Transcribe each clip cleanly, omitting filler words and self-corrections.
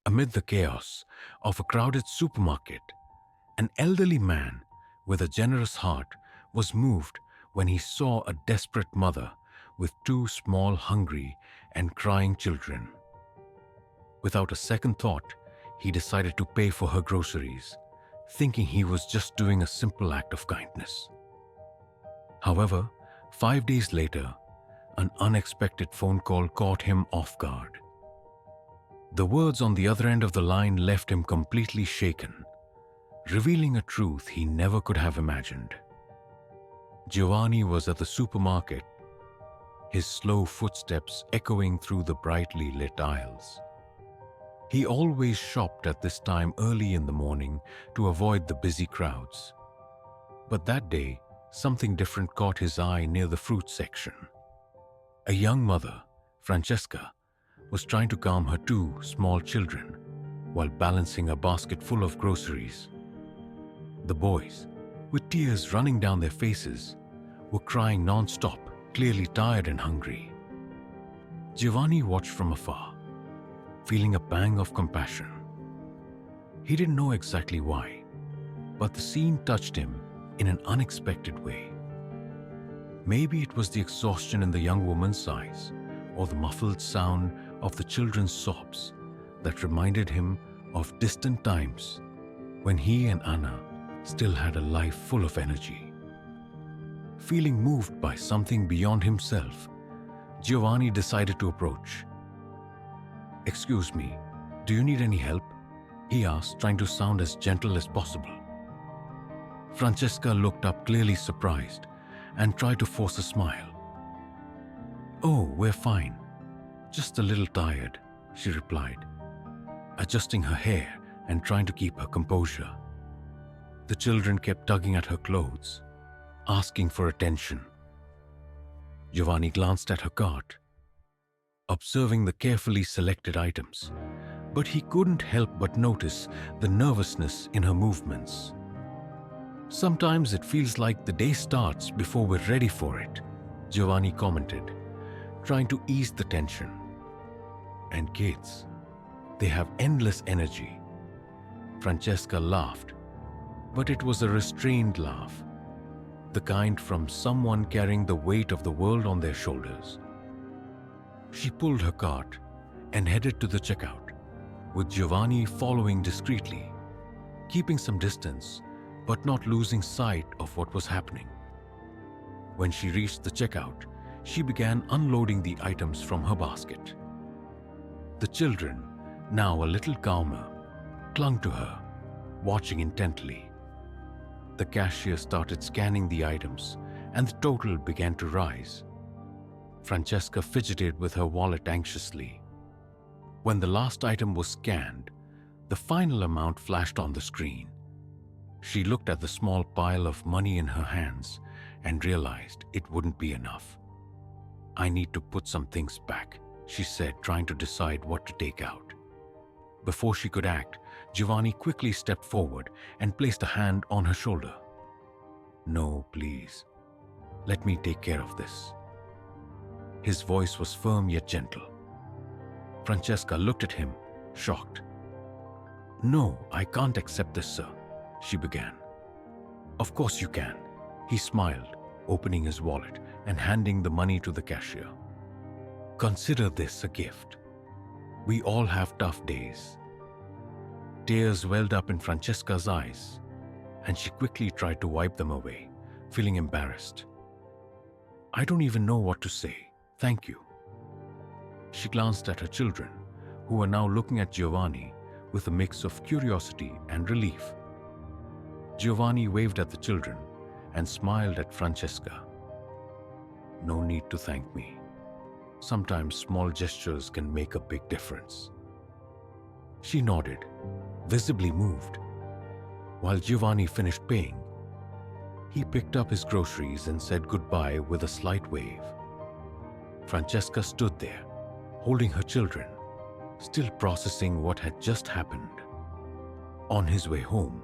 Amid the chaos of a crowded supermarket, an elderly man with a generous heart was moved when he saw a desperate mother with two small, hungry, and crying children. Without a second thought, he decided to pay for her groceries, thinking he was just doing a simple act of kindness. However, 5 days later, an unexpected phone call caught him off guard. The words on the other end of the line left him completely shaken, revealing a truth he never could have imagined. Giovanni was at the supermarket, his slow footsteps echoing through the brightly lit aisles. He always shopped at this time early in the morning to avoid the busy crowds. But that day, something different caught his eye near the fruit section. A young mother, Francesca, was trying to calm her two small children while balancing a basket full of groceries. The boys, with tears running down their faces, were crying non-stop, clearly tired and hungry. Giovanni watched from afar, feeling a pang of compassion. He didn't know exactly why, but the scene touched him in an unexpected way. Maybe it was the exhaustion in the young woman's eyes, or the muffled sound of the children's sobs that reminded him of distant times when he and Anna still had a life full of energy. Feeling moved by something beyond himself, Giovanni decided to approach. "Excuse me, do you need any help?" he asked, trying to sound as gentle as possible. Francesca looked up, clearly surprised, and tried to force a smile. "Oh, we're fine. Just a little tired," she replied, adjusting her hair and trying to keep her composure. The children kept tugging at her clothes, asking for attention. Giovanni glanced at her cart, observing the carefully selected items, but he couldn't help but notice the nervousness in her movements. "Sometimes it feels like the day starts before we're ready for it," Giovanni commented, trying to ease the tension. "And kids, they have endless energy." Francesca laughed, but it was a restrained laugh, the kind from someone carrying the weight of the world on their shoulders. She pulled her cart and headed to the checkout, with Giovanni following discreetly, keeping some distance but not losing sight of what was happening. When she reached the checkout, she began unloading the items from her basket. The children, now a little calmer, clung to her, watching intently. The cashier started scanning the items, and the total began to rise. Francesca fidgeted with her wallet anxiously. When the last item was scanned, the final amount flashed on the screen. She looked at the small pile of money in her hands and realized it wouldn't be enough. "I need to put some things back," she said, trying to decide what to take out. Before she could act, Giovanni quickly stepped forward and placed a hand on her shoulder. "No, please. Let me take care of this." His voice was firm yet gentle. Francesca looked at him, shocked. "No, I can't accept this, sir," she began. "Of course you can," he smiled, opening his wallet and handing the money to the cashier. "Consider this a gift. We all have tough days." Tears welled up in Francesca's eyes, and she quickly tried to wipe them away, feeling embarrassed. "I don't even know what to say. Thank you." She glanced at her children, who were now looking at Giovanni with a mix of curiosity and relief. Giovanni waved at the children and smiled at Francesca. "No need to thank me. Sometimes small gestures can make a big difference." She nodded, visibly moved. While Giovanni finished paying, he picked up his groceries and said goodbye with a slight wave. Francesca stood there, holding her children, still processing what had just happened. On his way home,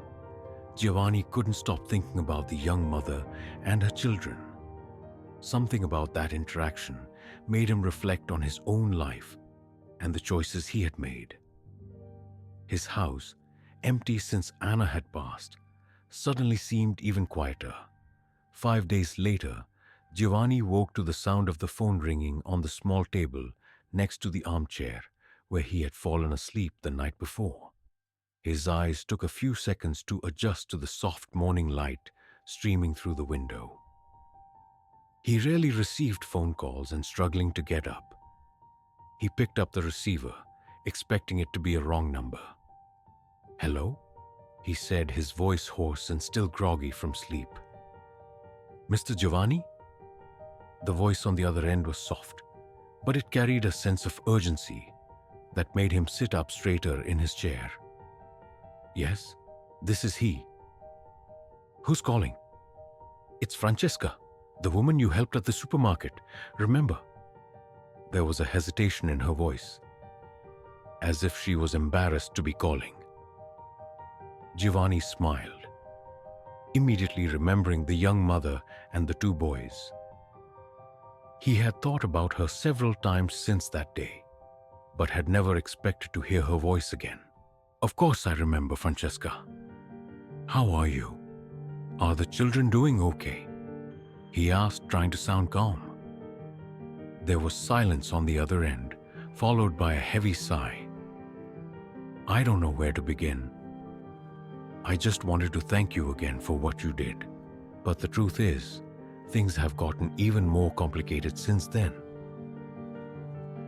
Giovanni couldn't stop thinking about the young mother and her children. Something about that interaction made him reflect on his own life and the choices he had made. His house, empty since Anna had passed, suddenly seemed even quieter. 5 days later, Giovanni woke to the sound of the phone ringing on the small table next to the armchair where he had fallen asleep the night before. His eyes took a few seconds to adjust to the soft morning light streaming through the window. He rarely received phone calls and struggling to get up. He picked up the receiver, expecting it to be a wrong number. "Hello?" he said, his voice hoarse and still groggy from sleep. "Mr. Giovanni?" The voice on the other end was soft, but it carried a sense of urgency that made him sit up straighter in his chair. "Yes, this is he." "Who's calling?" "It's Francesca, the woman you helped at the supermarket. Remember?" There was a hesitation in her voice, as if she was embarrassed to be calling. Giovanni smiled, immediately remembering the young mother and the two boys. He had thought about her several times since that day, but had never expected to hear her voice again. "Of course I remember, Francesca. How are you? Are the children doing okay?" he asked, trying to sound calm. There was silence on the other end, followed by a heavy sigh. "I don't know where to begin. I just wanted to thank you again for what you did. But the truth is, things have gotten even more complicated since then."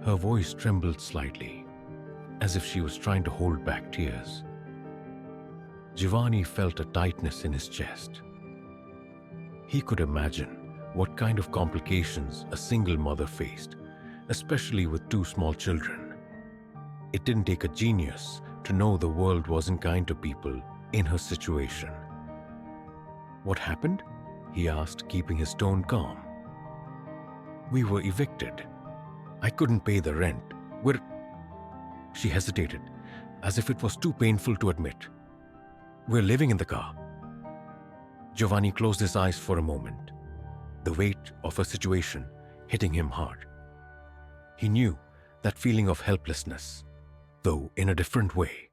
Her voice trembled slightly, as if she was trying to hold back tears. Giovanni felt a tightness in his chest. He could imagine what kind of complications a single mother faced, especially with two small children. It didn't take a genius to know the world wasn't kind to people in her situation. "What happened?" he asked, keeping his tone calm. "We were evicted. I couldn't pay the rent. She hesitated, as if it was too painful to admit. "We're living in the car." Giovanni closed his eyes for a moment, the weight of her situation hitting him hard. He knew that feeling of helplessness, though in a different way.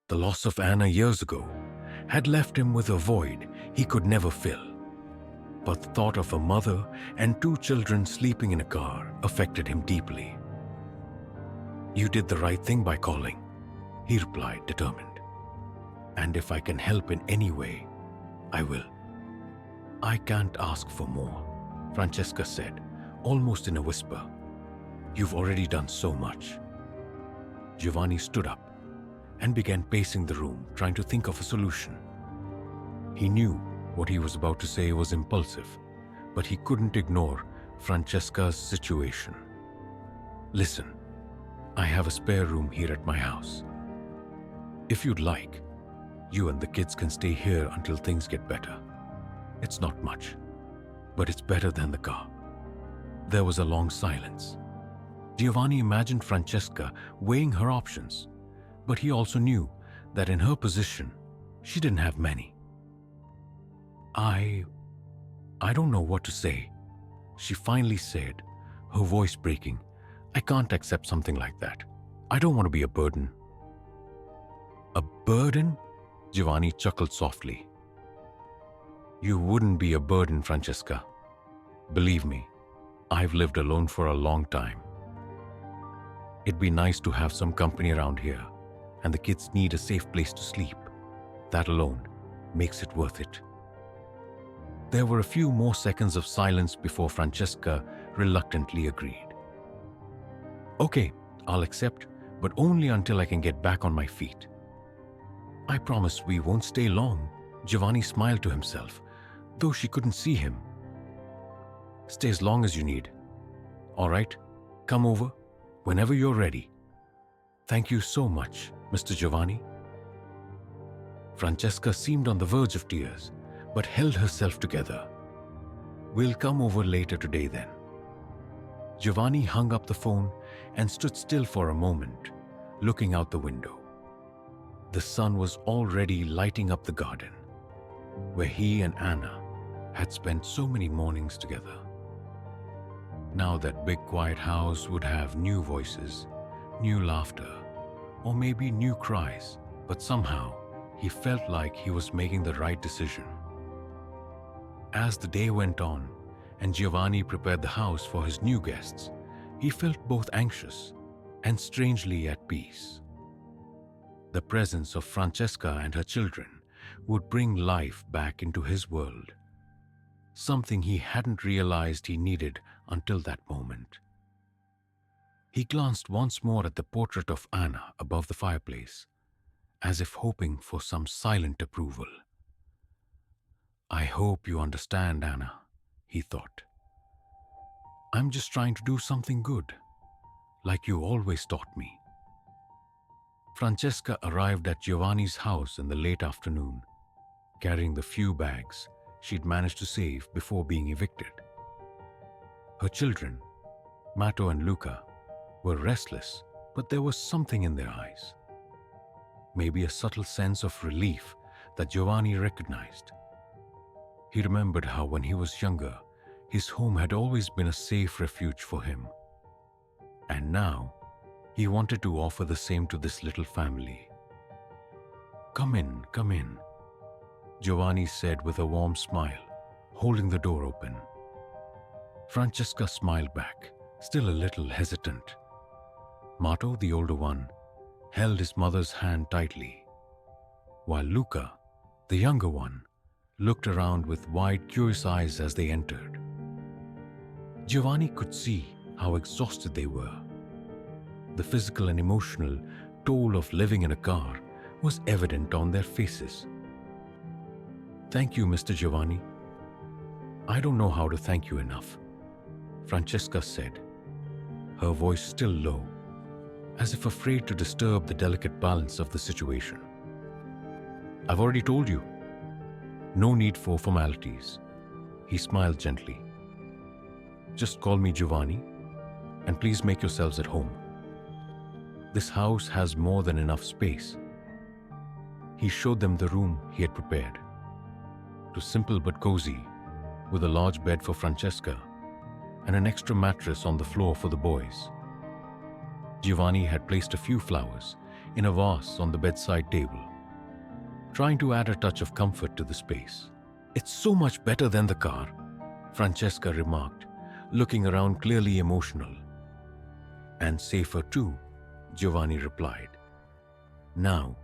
The loss of Anna years ago had left him with a void he could never fill. But the thought of a mother and two children sleeping in a car affected him deeply. "You did the right thing by calling," he replied, determined. "And if I can help in any way, I will." "I can't ask for more," Francesca said, almost in a whisper. "You've already done so much." Giovanni stood up and began pacing the room, trying to think of a solution. He knew what he was about to say was impulsive, but he couldn't ignore Francesca's situation. "Listen, I have a spare room here at my house. If you'd like, you and the kids can stay here until things get better. It's not much, but it's better than the car." There was a long silence. Giovanni imagined Francesca weighing her options, but he also knew that in her position, she didn't have many. I don't know what to say," she finally said, her voice breaking. "I can't accept something like that. I don't want to be a burden." "A burden?" Giovanni chuckled softly. "You wouldn't be a burden, Francesca. Believe me, I've lived alone for a long time. It'd be nice to have some company around here, and the kids need a safe place to sleep. That alone makes it worth it." There were a few more seconds of silence before Francesca reluctantly agreed. "Okay, I'll accept, but only until I can get back on my feet." "I promise we won't stay long," Giovanni smiled to himself, though she couldn't see him. "Stay as long as you need. All right, come over whenever you're ready." "Thank you so much, Mr. Giovanni." Francesca seemed on the verge of tears, but held herself together. "We'll come over later today then." Giovanni hung up the phone and stood still for a moment, looking out the window. The sun was already lighting up the garden, where he and Anna had spent so many mornings together. Now that big quiet house would have new voices, new laughter, or maybe new cries, but somehow he felt like he was making the right decision. As the day went on and Giovanni prepared the house for his new guests, he felt both anxious and strangely at peace. The presence of Francesca and her children would bring life back into his world, something he hadn't realized he needed until that moment. He glanced once more at the portrait of Anna above the fireplace, as if hoping for some silent approval. "I hope you understand, Anna," he thought. "I'm just trying to do something good, like you always taught me." Francesca arrived at Giovanni's house in the late afternoon, carrying the few bags she'd managed to save before being evicted. Her children, Matteo and Luca, were restless, but there was something in their eyes. Maybe a subtle sense of relief that Giovanni recognized. He remembered how when he was younger, his home had always been a safe refuge for him. And now, he wanted to offer the same to this little family. Come in," Giovanni said with a warm smile, holding the door open. Francesca smiled back, still a little hesitant. Matteo, the older one, held his mother's hand tightly, while Luca, the younger one, looked around with wide, curious eyes as they entered. Giovanni could see how exhausted they were. The physical and emotional toll of living in a car was evident on their faces. "Thank you, Mr. Giovanni. I don't know how to thank you enough," Francesca said, her voice still low, as if afraid to disturb the delicate balance of the situation. "I've already told you. No need for formalities." He smiled gently. "Just call me Giovanni, and please make yourselves at home. This house has more than enough space." He showed them the room he had prepared. It was simple but cozy, with a large bed for Francesca and an extra mattress on the floor for the boys. Giovanni had placed a few flowers in a vase on the bedside table, trying to add a touch of comfort to the space. "It's so much better than the car," Francesca remarked, looking around clearly emotional. "And safer too," Giovanni replied. "Now,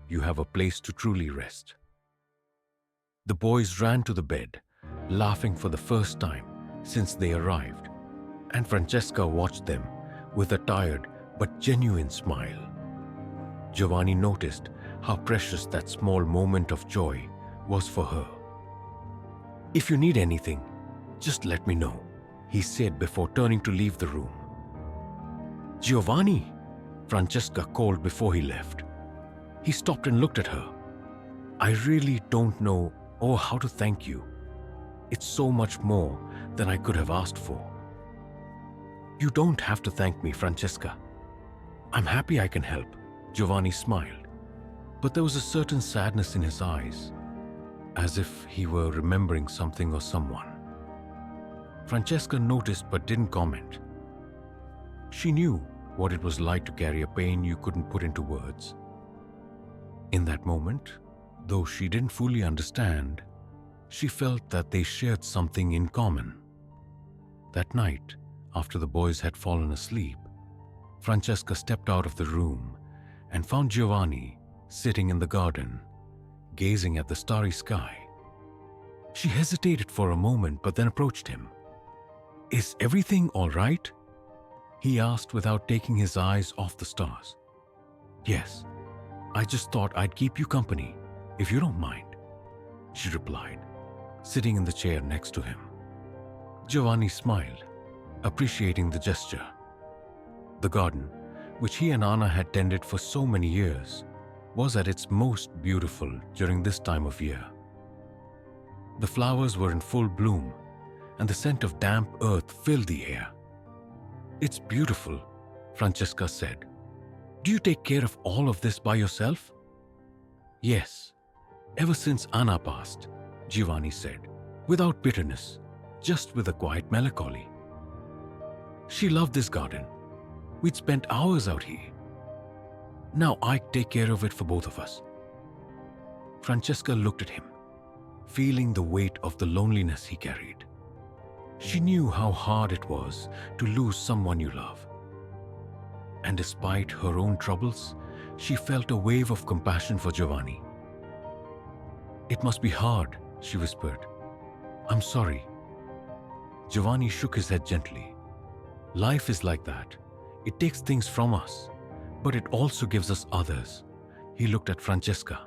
you have a place to truly rest." The boys ran to the bed, laughing for the first time since they arrived, and Francesca watched them with a tired but genuine smile. Giovanni noticed how precious that small moment of joy was for her. "If you need anything, just let me know," he said before turning to leave the room. "Giovanni," Francesca called before he left. He stopped and looked at her. "I really don't know how to thank you. It's so much more than I could have asked for." "You don't have to thank me, Francesca. I'm happy I can help," Giovanni smiled, but there was a certain sadness in his eyes, as if he were remembering something or someone. Francesca noticed but didn't comment. She knew what it was like to carry a pain you couldn't put into words. In that moment, though she didn't fully understand, she felt that they shared something in common. That night, after the boys had fallen asleep, Francesca stepped out of the room and found Giovanni sitting in the garden, gazing at the starry sky. She hesitated for a moment but then approached him. "Is everything all right?" he asked without taking his eyes off the stars. "Yes, I just thought I'd keep you company, if you don't mind," she replied, sitting in the chair next to him. Giovanni smiled, appreciating the gesture. The garden, which he and Anna had tended for so many years, was at its most beautiful during this time of year. The flowers were in full bloom, and the scent of damp earth filled the air. "It's beautiful," Francesca said. "Do you take care of all of this by yourself?" "Yes, ever since Anna passed," Giovanni said, without bitterness, just with a quiet melancholy. "She loved this garden. We'd spent hours out here." Now I take care of it for both of us. Francesca looked at him, feeling the weight of the loneliness he carried. She knew how hard it was to lose someone you love. And despite her own troubles, she felt a wave of compassion for Giovanni. "It must be hard," she whispered. "I'm sorry." Giovanni shook his head gently. "Life is like that. It takes things from us, but it also gives us others." He looked at Francesca.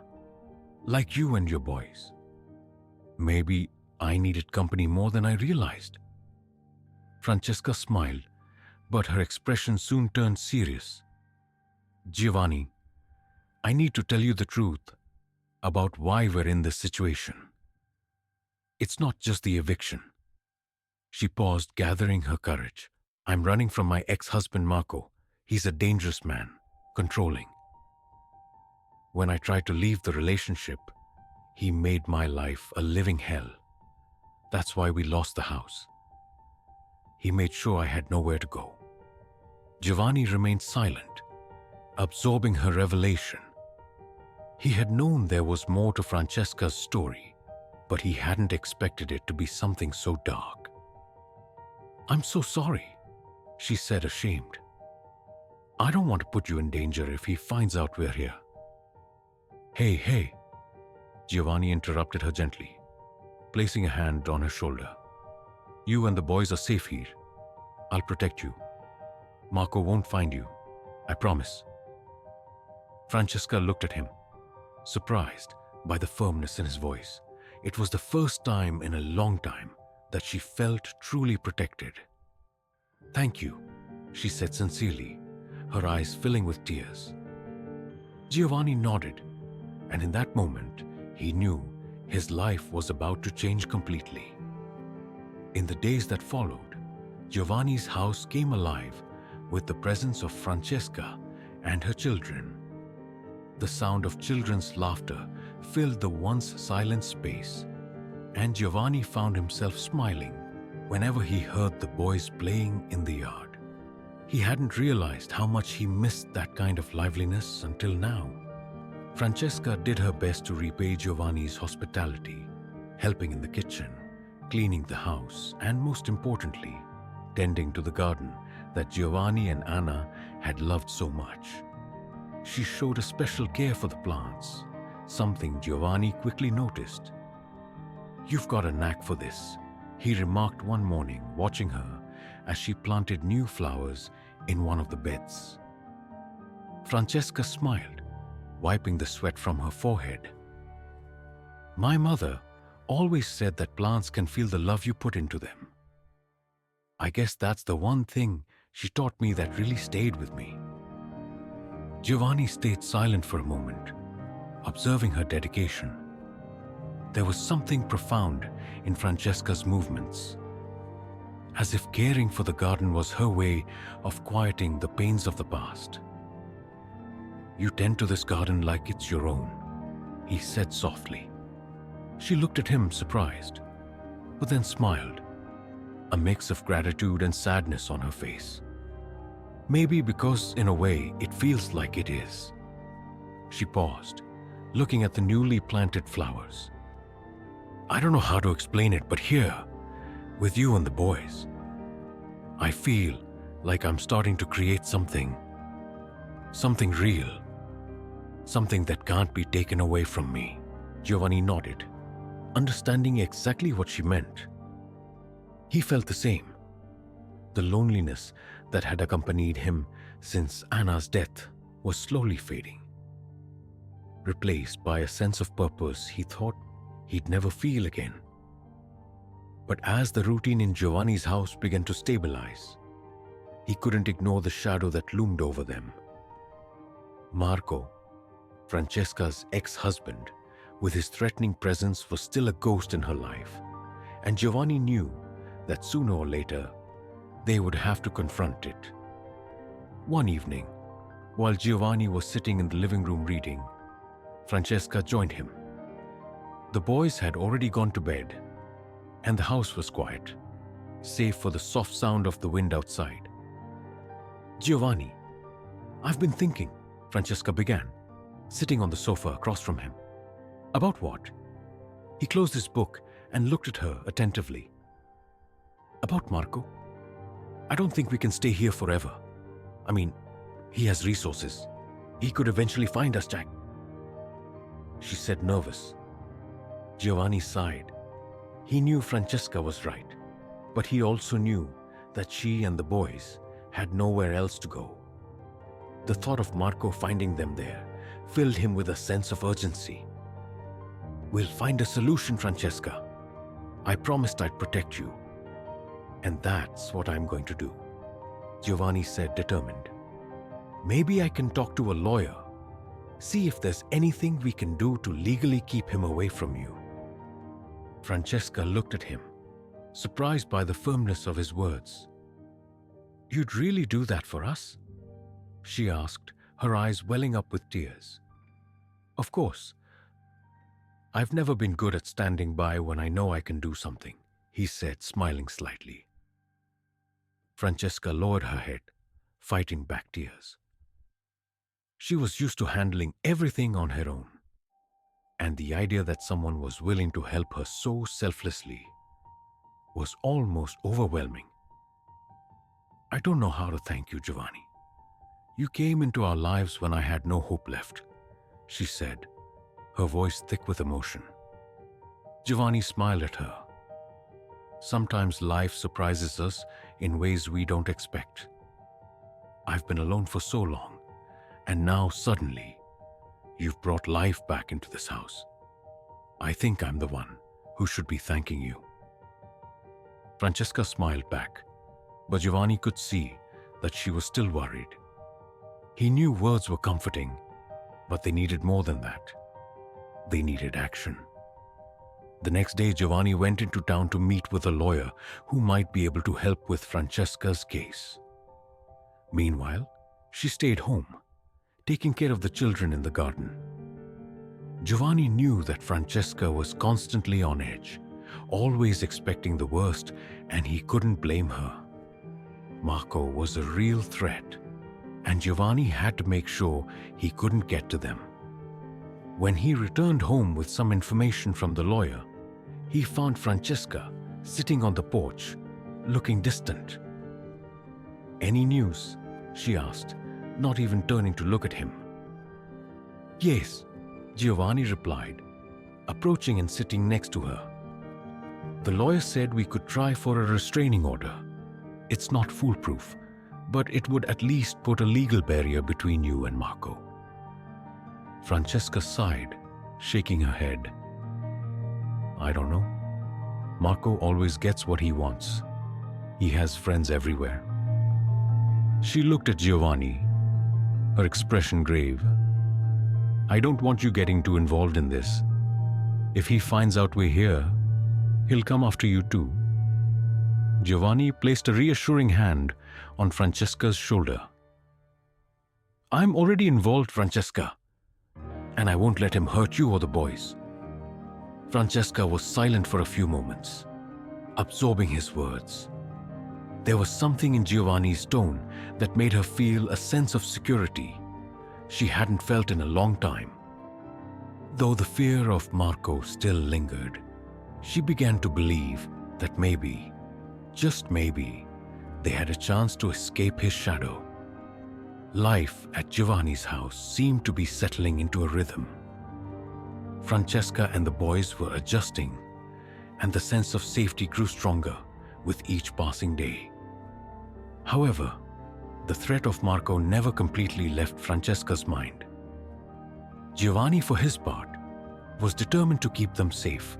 "Like you and your boys. Maybe I needed company more than I realized." Francesca smiled, but her expression soon turned serious. "Giovanni, I need to tell you the truth about why we're in this situation. It's not just the eviction." She paused, gathering her courage. "I'm running from my ex-husband Marco. He's a dangerous man, controlling. When I tried to leave the relationship, he made my life a living hell. That's why we lost the house. He made sure I had nowhere to go." Giovanni remained silent, absorbing her revelation. He had known there was more to Francesca's story, but he hadn't expected it to be something so dark. "I'm so sorry," she said, ashamed. "I don't want to put you in danger if he finds out we're here." Hey, Giovanni interrupted her gently, placing a hand on her shoulder. "You and the boys are safe here. I'll protect you. Marco won't find you. I promise." Francesca looked at him, surprised by the firmness in his voice. It was the first time in a long time that she felt truly protected. "Thank you," she said sincerely, her eyes filling with tears. Giovanni nodded, and in that moment, he knew his life was about to change completely. In the days that followed, Giovanni's house came alive with the presence of Francesca and her children. The sound of children's laughter filled the once silent space, and Giovanni found himself smiling whenever he heard the boys playing in the yard. He hadn't realized how much he missed that kind of liveliness until now. Francesca did her best to repay Giovanni's hospitality, helping in the kitchen, cleaning the house, and most importantly, tending to the garden that Giovanni and Anna had loved so much. She showed a special care for the plants, something Giovanni quickly noticed. "You've got a knack for this," he remarked one morning, watching her as she planted new flowers in one of the beds. Francesca smiled, wiping the sweat from her forehead. "My mother always said that plants can feel the love you put into them. I guess that's the one thing she taught me that really stayed with me." Giovanni stayed silent for a moment, observing her dedication. There was something profound in Francesca's movements, as if caring for the garden was her way of quieting the pains of the past. "You tend to this garden like it's your own," he said softly. She looked at him surprised, but then smiled, a mix of gratitude and sadness on her face. "Maybe because, in a way, it feels like it is." She paused, looking at the newly planted flowers. "I don't know how to explain it, but here, with you and the boys, I feel like I'm starting to create something real, something that can't be taken away from me." Giovanni nodded, understanding exactly what she meant. He felt the same. The loneliness that had accompanied him since Anna's death was slowly fading, replaced by a sense of purpose he thought he'd never feel again. But as the routine in Giovanni's house began to stabilize, he couldn't ignore the shadow that loomed over them. Marco, Francesca's ex-husband, with his threatening presence, was still a ghost in her life, and Giovanni knew that sooner or later they would have to confront it. One evening, while Giovanni was sitting in the living room reading, Francesca joined him. The boys had already gone to bed, and the house was quiet, save for the soft sound of the wind outside. "Giovanni, I've been thinking," Francesca began, sitting on the sofa across from him. About what? He closed his book and looked at her attentively. About Marco. I don't think we can stay here forever. I mean, he has resources. He could eventually find us, Jack. She said, nervous. Giovanni sighed. He knew Francesca was right, but he also knew that she and the boys had nowhere else to go. The thought of Marco finding them there filled him with a sense of urgency. We'll find a solution, Francesca. I promised I'd protect you. And that's what I'm going to do, Giovanni said, determined. Maybe I can talk to a lawyer, see if there's anything we can do to legally keep him away from you. Francesca looked at him, surprised by the firmness of his words. You'd really do that for us? She asked, her eyes welling up with tears. Of course. I've never been good at standing by when I know I can do something, he said, smiling slightly. Francesca lowered her head, fighting back tears. She was used to handling everything on her own, and the idea that someone was willing to help her so selflessly was almost overwhelming. I don't know how to thank you, Giovanni. You came into our lives when I had no hope left, she said, her voice thick with emotion. Giovanni smiled at her. Sometimes life surprises us in ways we don't expect. I've been alone for so long, and now suddenly, you've brought life back into this house. I think I'm the one who should be thanking you. Francesca smiled back, but Giovanni could see that she was still worried. He knew words were comforting, but they needed more than that. They needed action. The next day, Giovanni went into town to meet with a lawyer who might be able to help with Francesca's case. Meanwhile, she stayed home, taking care of the children in the garden. Giovanni knew that Francesca was constantly on edge, always expecting the worst, and he couldn't blame her. Marco was a real threat, and Giovanni had to make sure he couldn't get to them. When he returned home with some information from the lawyer, he found Francesca sitting on the porch, looking distant. Any news? She asked, not even turning to look at him. Yes, Giovanni replied, approaching and sitting next to her. The lawyer said we could try for a restraining order. It's not foolproof, but it would at least put a legal barrier between you and Marco. Francesca sighed, shaking her head. I don't know. Marco always gets what he wants. He has friends everywhere. She looked at Giovanni, her expression grave. I don't want you getting too involved in this. If he finds out we're here, he'll come after you too. Giovanni placed a reassuring hand on Francesca's shoulder. I'm already involved, Francesca, and I won't let him hurt you or the boys. Francesca was silent for a few moments, absorbing his words. There was something in Giovanni's tone that made her feel a sense of security she hadn't felt in a long time. Though the fear of Marco still lingered, she began to believe that maybe, just maybe, they had a chance to escape his shadow. Life at Giovanni's house seemed to be settling into a rhythm. Francesca and the boys were adjusting, and the sense of safety grew stronger with each passing day. However, the threat of Marco never completely left Francesca's mind. Giovanni, for his part, was determined to keep them safe,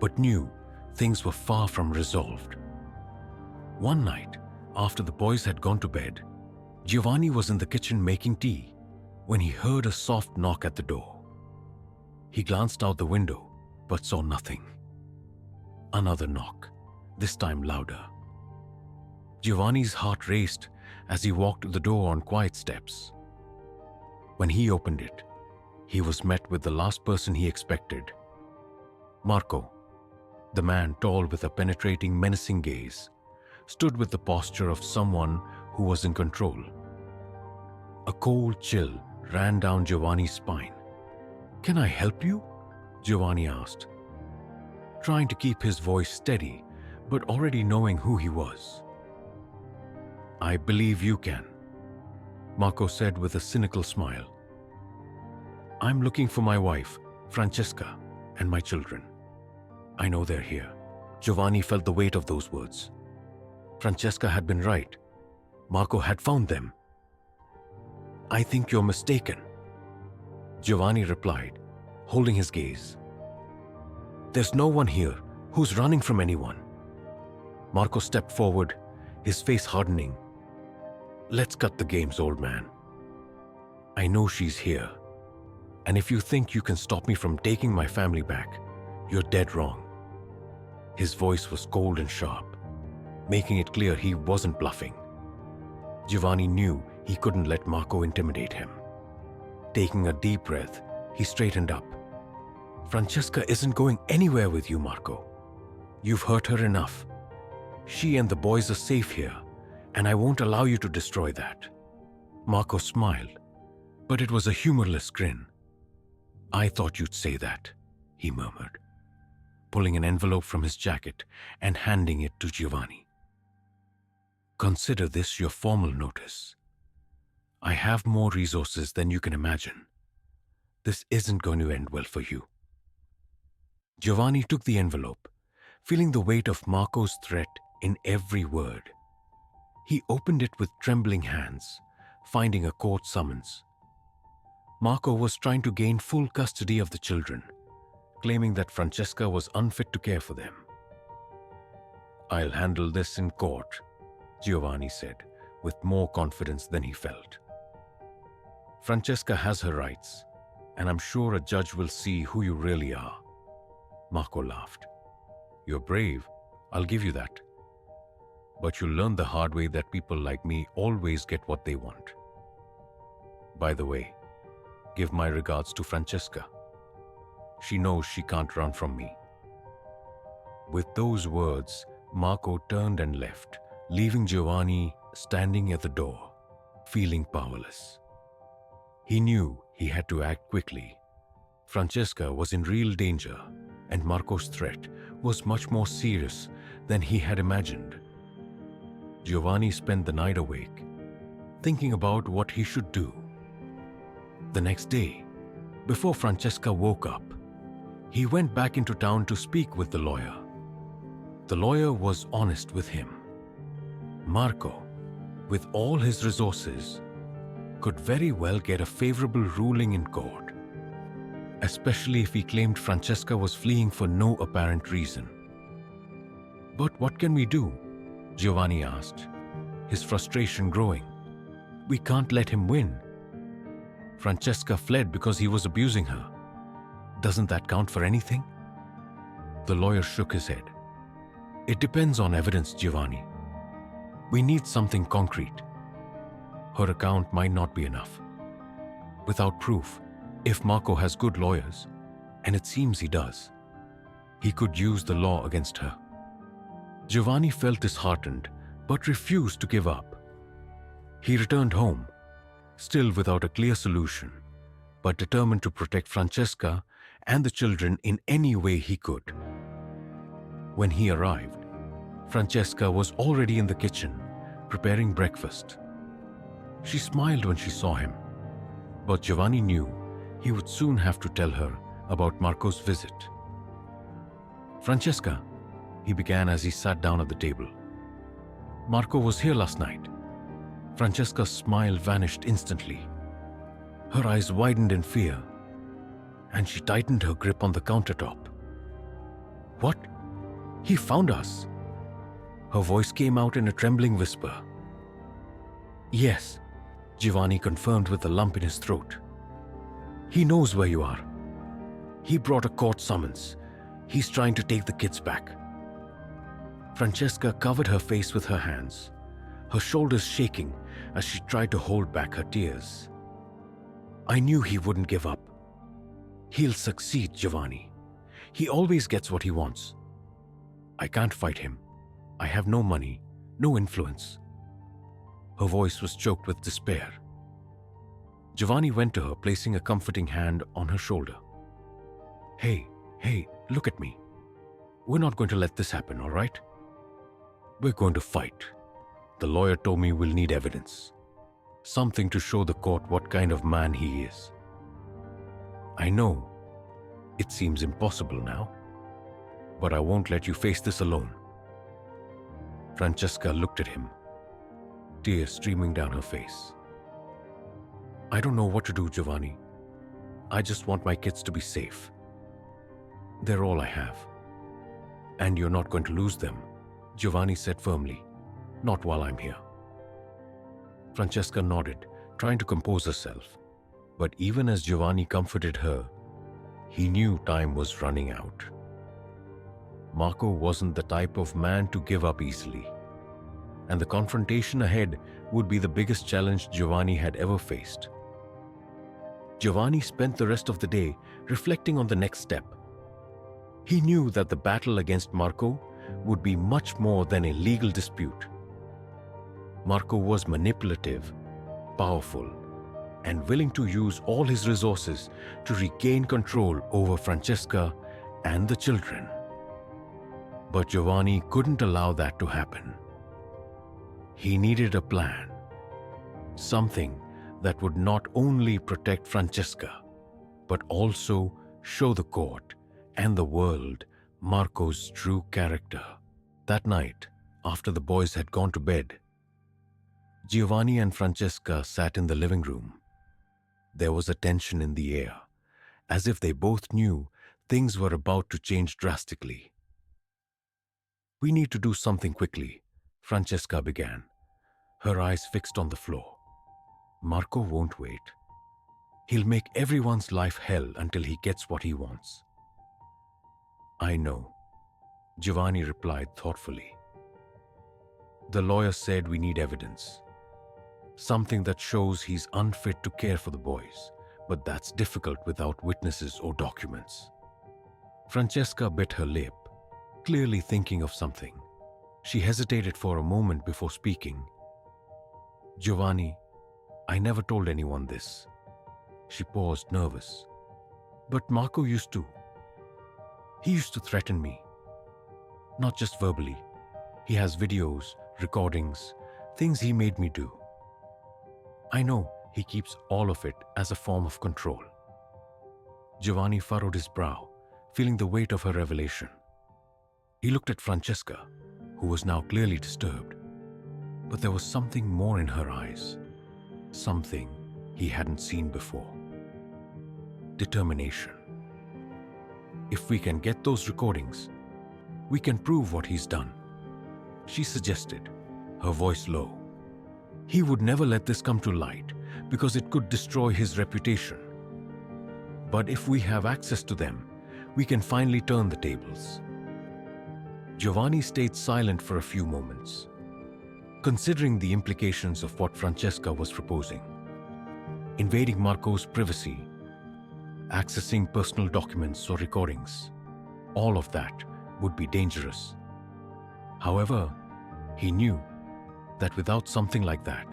but knew things were far from resolved. One night, after the boys had gone to bed, Giovanni was in the kitchen making tea when he heard a soft knock at the door. He glanced out the window, but saw nothing. Another knock, this time louder. Giovanni's heart raced as he walked to the door on quiet steps. When he opened it, he was met with the last person he expected. Marco, the man tall with a penetrating, menacing gaze, stood with the posture of someone who was in control. A cold chill ran down Giovanni's spine. "Can I help you?" Giovanni asked, trying to keep his voice steady, but already knowing who he was. "I believe you can," Marco said with a cynical smile. "I'm looking for my wife, Francesca, and my children. I know they're here." Giovanni felt the weight of those words. Francesca had been right. Marco had found them. "I think you're mistaken," Giovanni replied, holding his gaze. "There's no one here who's running from anyone." Marco stepped forward, his face hardening. "Let's cut the games, old man. I know she's here. And if you think you can stop me from taking my family back, you're dead wrong." His voice was cold and sharp, making it clear he wasn't bluffing. Giovanni knew he couldn't let Marco intimidate him. Taking a deep breath, he straightened up. "Francesca isn't going anywhere with you, Marco. You've hurt her enough. She and the boys are safe here, and I won't allow you to destroy that." Marco smiled, but it was a humorless grin. "I thought you'd say that," he murmured, pulling an envelope from his jacket and handing it to Giovanni. "Consider this your formal notice. I have more resources than you can imagine. This isn't going to end well for you." Giovanni took the envelope, feeling the weight of Marco's threat in every word. He opened it with trembling hands, finding a court summons. Marco was trying to gain full custody of the children, claiming that Francesca was unfit to care for them. "I'll handle this in court," Giovanni said, with more confidence than he felt. "Francesca has her rights, and I'm sure a judge will see who you really are." Marco laughed. "You're brave, I'll give you that. But you'll learn the hard way that people like me always get what they want. By the way, give my regards to Francesca. She knows she can't run from me." With those words, Marco turned and left, leaving Giovanni standing at the door, feeling powerless. He knew he had to act quickly. Francesca was in real danger, and Marco's threat was much more serious than he had imagined. Giovanni spent the night awake, thinking about what he should do. The next day, before Francesca woke up, he went back into town to speak with the lawyer. The lawyer was honest with him. Marco, with all his resources, could very well get a favorable ruling in court, especially if he claimed Francesca was fleeing for no apparent reason. "But what can we do?" Giovanni asked, his frustration growing. "We can't let him win. Francesca fled because he was abusing her. Doesn't that count for anything?" The lawyer shook his head. "It depends on evidence, Giovanni. We need something concrete. Her account might not be enough. Without proof, if Marco has good lawyers, and it seems he does, he could use the law against her." Giovanni felt disheartened, but refused to give up. He returned home, still without a clear solution, but determined to protect Francesca and the children in any way he could. When he arrived, Francesca was already in the kitchen, preparing breakfast. She smiled when she saw him, but Giovanni knew he would soon have to tell her about Marco's visit. "Francesca," he began as he sat down at the table. "Marco was here last night." Francesca's smile vanished instantly. Her eyes widened in fear, and she tightened her grip on the countertop. "What? He found us?" Her voice came out in a trembling whisper. "Yes," Giovanni confirmed with a lump in his throat. "He knows where you are. He brought a court summons. He's trying to take the kids back." Francesca covered her face with her hands, her shoulders shaking as she tried to hold back her tears. "I knew he wouldn't give up. He'll succeed, Giovanni. He always gets what he wants. I can't fight him. I have no money, no influence." Her voice was choked with despair. Giovanni went to her, placing a comforting hand on her shoulder. Hey, look at me. We're not going to let this happen, all right? We're going to fight. The lawyer told me we'll need evidence. Something to show the court what kind of man he is. I know it seems impossible now, but I won't let you face this alone. Francesca looked at him, tears streaming down her face. I don't know what to do, Giovanni. I just want my kids to be safe. They're all I have. And you're not going to lose them, Giovanni said firmly. Not while I'm here. Francesca nodded, trying to compose herself. But even as Giovanni comforted her, he knew time was running out. Marco wasn't the type of man to give up easily, and the confrontation ahead would be the biggest challenge Giovanni had ever faced. Giovanni spent the rest of the day reflecting on the next step. He knew that the battle against Marco would be much more than a legal dispute. Marco was manipulative, powerful, and willing to use all his resources to regain control over Francesca and the children. But Giovanni couldn't allow that to happen. He needed a plan, something that would not only protect Francesca, but also show the court and the world Marco's true character. That night, after the boys had gone to bed, Giovanni and Francesca sat in the living room. There was a tension in the air, as if they both knew things were about to change drastically. We need to do something quickly, Francesca began, her eyes fixed on the floor. Marco won't wait. He'll make everyone's life hell until he gets what he wants. I know, Giovanni replied thoughtfully. The lawyer said we need evidence. Something that shows he's unfit to care for the boys, but that's difficult without witnesses or documents. Francesca bit her lip, clearly thinking of something. She hesitated for a moment before speaking. Giovanni, I never told anyone this. She paused, nervous. But Marco used to. He used to threaten me. Not just verbally. He has videos, recordings, things he made me do. I know he keeps all of it as a form of control. Giovanni furrowed his brow, feeling the weight of her revelation. He looked at Francesca, who was now clearly disturbed. But there was something more in her eyes, something he hadn't seen before. Determination. If we can get those recordings, we can prove what he's done, she suggested, her voice low. He would never let this come to light because it could destroy his reputation. But if we have access to them, we can finally turn the tables. Giovanni stayed silent for a few moments, considering the implications of what Francesca was proposing. Invading Marco's privacy, accessing personal documents or recordings, all of that would be dangerous. However, he knew that without something like that,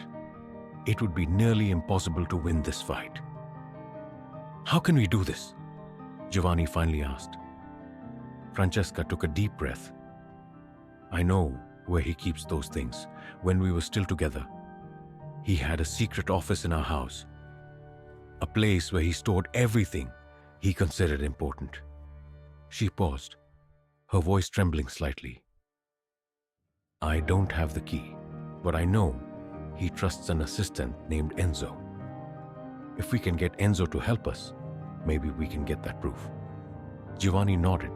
it would be nearly impossible to win this fight. How can we do this? Giovanni finally asked. Francesca took a deep breath. I know where he keeps those things. When we were still together, he had a secret office in our house, a place where he stored everything he considered important. She paused, her voice trembling slightly. I don't have the key, but I know he trusts an assistant named Enzo. If we can get Enzo to help us, maybe we can get that proof. Giovanni nodded,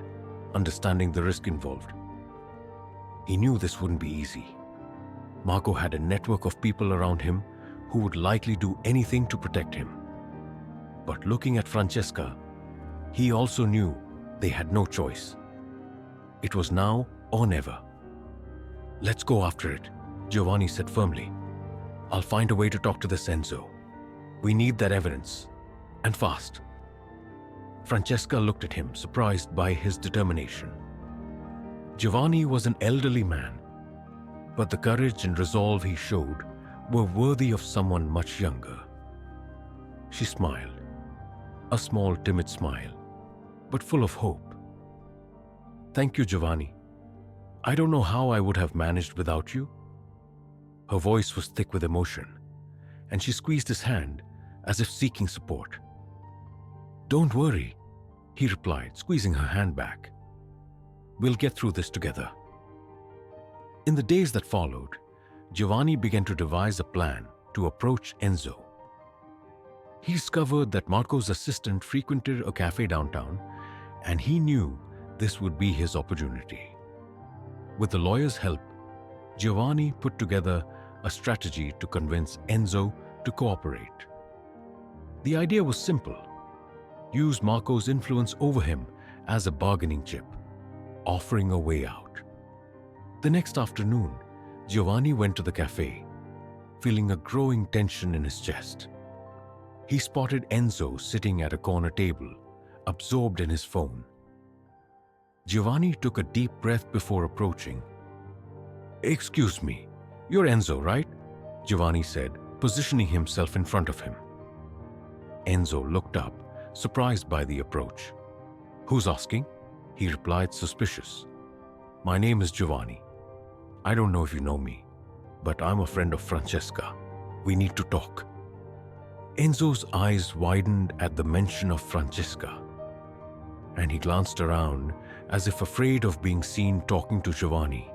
understanding the risk involved. He knew this wouldn't be easy. Marco had a network of people around him who would likely do anything to protect him. But looking at Francesca, he also knew they had no choice. It was now or never. Let's go after it, Giovanni said firmly. I'll find a way to talk to this Enzo. We need that evidence, and fast. Francesca looked at him, surprised by his determination. Giovanni was an elderly man, but the courage and resolve he showed were worthy of someone much younger. She smiled, a small, timid smile, but full of hope. "Thank you, Giovanni. I don't know how I would have managed without you." Her voice was thick with emotion, and she squeezed his hand as if seeking support. "Don't worry," he replied, squeezing her hand back. "We'll get through this together." In the days that followed, Giovanni began to devise a plan to approach Enzo. He discovered that Marco's assistant frequented a cafe downtown, and he knew this would be his opportunity. With the lawyer's help, Giovanni put together a strategy to convince Enzo to cooperate. The idea was simple: use Marco's influence over him as a bargaining chip, offering a way out. The next afternoon, Giovanni went to the cafe, feeling a growing tension in his chest. He spotted Enzo sitting at a corner table, absorbed in his phone. Giovanni took a deep breath before approaching. "Excuse me, you're Enzo, right?" Giovanni said, positioning himself in front of him. Enzo looked up, surprised by the approach. "Who's asking?" he replied, suspicious. "My name is Giovanni. I don't know if you know me, but I'm a friend of Francesca. We need to talk." Enzo's eyes widened at the mention of Francesca, and he glanced around as if afraid of being seen talking to Giovanni.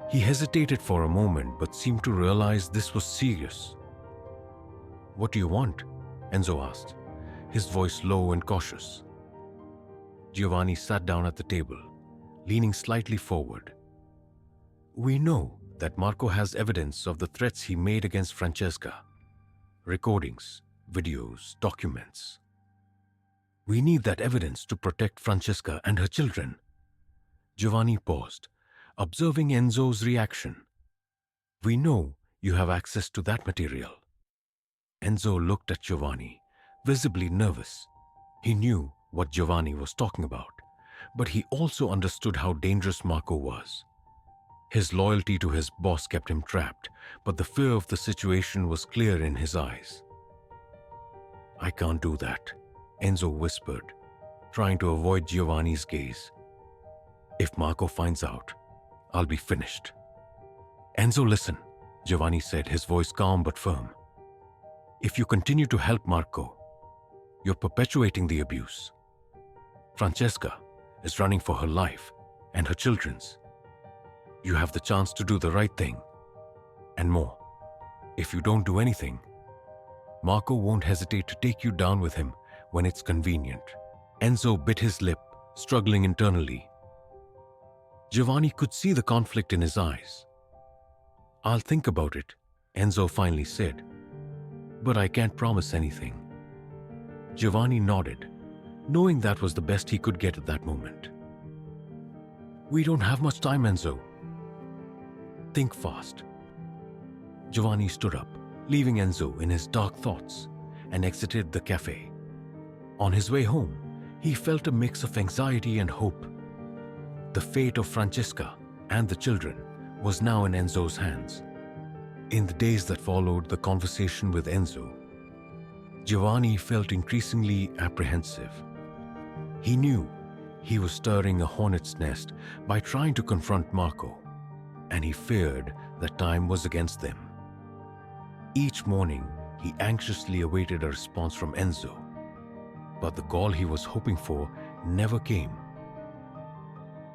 He hesitated for a moment but seemed to realize this was serious. "What do you want?" Enzo asked, his voice low and cautious. Giovanni sat down at the table, leaning slightly forward. "We know that Marco has evidence of the threats he made against Francesca. Recordings, videos, documents. We need that evidence to protect Francesca and her children." Giovanni paused, observing Enzo's reaction. "We know you have access to that material." Enzo looked at Giovanni, visibly nervous. He knew what Giovanni was talking about, but he also understood how dangerous Marco was. His loyalty to his boss kept him trapped, but the fear of the situation was clear in his eyes. "I can't do that," Enzo whispered, trying to avoid Giovanni's gaze. "If Marco finds out, I'll be finished." "Enzo, listen," Giovanni said, his voice calm but firm. "If you continue to help Marco, you're perpetuating the abuse. Francesca is running for her life and her children's. You have the chance to do the right thing, and more. If you don't do anything, Marco won't hesitate to take you down with him when it's convenient." Enzo bit his lip, struggling internally. Giovanni could see the conflict in his eyes. "I'll think about it," Enzo finally said, "but I can't promise anything." Giovanni nodded, knowing that was the best he could get at that moment. "We don't have much time, Enzo. Think fast." Giovanni stood up, leaving Enzo in his dark thoughts, and exited the cafe. On his way home, he felt a mix of anxiety and hope. The fate of Francesca and the children was now in Enzo's hands. In the days that followed the conversation with Enzo, Giovanni felt increasingly apprehensive. He knew he was stirring a hornet's nest by trying to confront Marco, and he feared that time was against them. Each morning, he anxiously awaited a response from Enzo, but the call he was hoping for never came.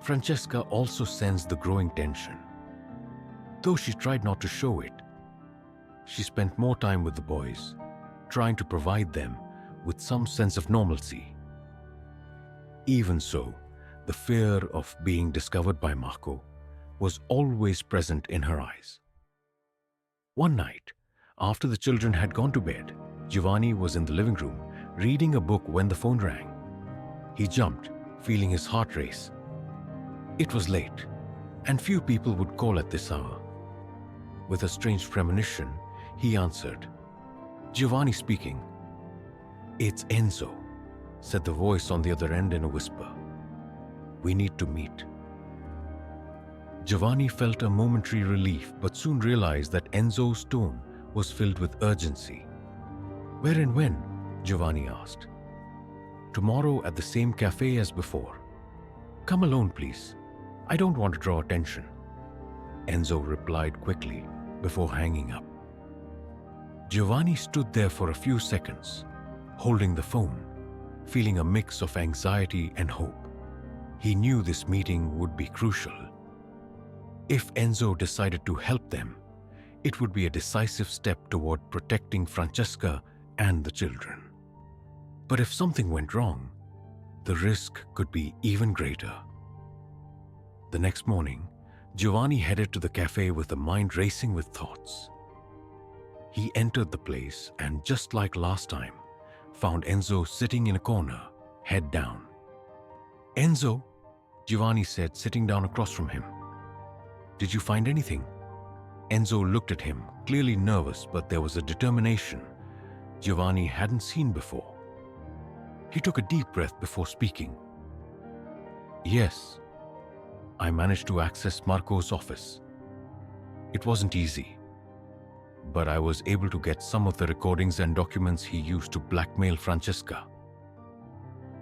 Francesca also sensed the growing tension. Though she tried not to show it, she spent more time with the boys, trying to provide them with some sense of normalcy. Even so, the fear of being discovered by Marco was always present in her eyes. One night, after the children had gone to bed, Giovanni was in the living room reading a book when the phone rang. He jumped, feeling his heart race. It was late, and few people would call at this hour. With a strange premonition, he answered. "Giovanni speaking." "It's Enzo," said the voice on the other end in a whisper. "We need to meet." Giovanni felt a momentary relief but soon realized that Enzo's tone was filled with urgency. "Where and when?" Giovanni asked. "Tomorrow at the same cafe as before. Come alone, please. I don't want to draw attention," Enzo replied quickly before hanging up. Giovanni stood there for a few seconds, holding the phone, feeling a mix of anxiety and hope. He knew this meeting would be crucial. If Enzo decided to help them, it would be a decisive step toward protecting Francesca and the children. But if something went wrong, the risk could be even greater. The next morning, Giovanni headed to the cafe with a mind racing with thoughts. He entered the place and, just like last time, found Enzo sitting in a corner, head down. "Enzo," Giovanni said, sitting down across from him. "Did you find anything?" Enzo looked at him, clearly nervous, but there was a determination Giovanni hadn't seen before. He took a deep breath before speaking. "Yes, I managed to access Marco's office. It wasn't easy, but I was able to get some of the recordings and documents he used to blackmail Francesca.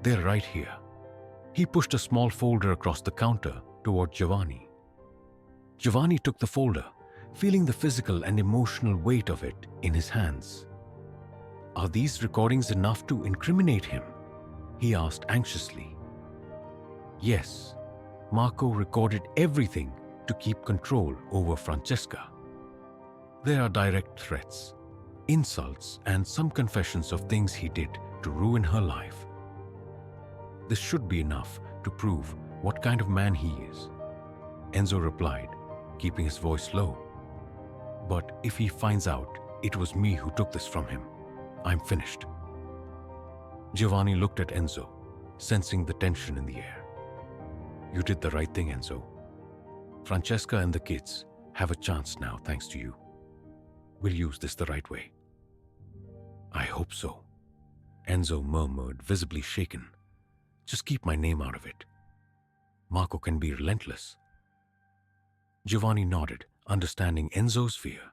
They're right here." He pushed a small folder across the counter toward Giovanni. Giovanni took the folder, feeling the physical and emotional weight of it in his hands. "Are these recordings enough to incriminate him?" he asked anxiously. "Yes, Marco recorded everything to keep control over Francesca. There are direct threats, insults, and some confessions of things he did to ruin her life. This should be enough to prove what kind of man he is," Enzo replied, keeping his voice low. "But if he finds out it was me who took this from him, I'm finished." Giovanni looked at Enzo, sensing the tension in the air. "You did the right thing, Enzo. Francesca and the kids have a chance now thanks to you. We'll use this the right way." "I hope so," Enzo murmured, visibly shaken. "Just keep my name out of it. Marco can be relentless." Giovanni nodded, understanding Enzo's fear.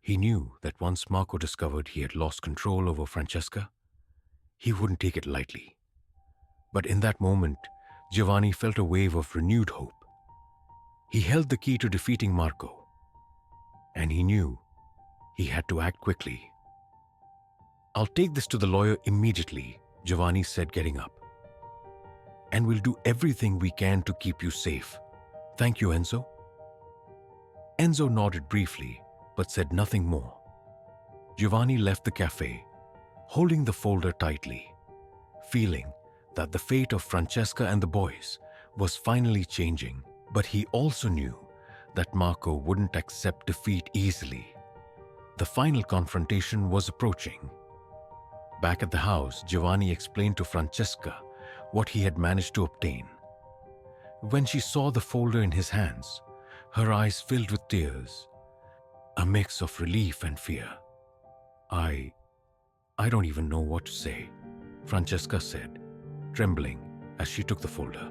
He knew that once Marco discovered he had lost control over Francesca, he wouldn't take it lightly. But in that moment, Giovanni felt a wave of renewed hope. He held the key to defeating Marco, and he knew he had to act quickly. "I'll take this to the lawyer immediately," Giovanni said, getting up. "And we'll do everything we can to keep you safe. Thank you, Enzo." Enzo nodded briefly, but said nothing more. Giovanni left the cafe, holding the folder tightly, feeling that the fate of Francesca and the boys was finally changing. But he also knew that Marco wouldn't accept defeat easily. The final confrontation was approaching. Back at the house, Giovanni explained to Francesca what he had managed to obtain. When she saw the folder in his hands, her eyes filled with tears, a mix of relief and fear. I don't even know what to say," Francesca said, trembling as she took the folder.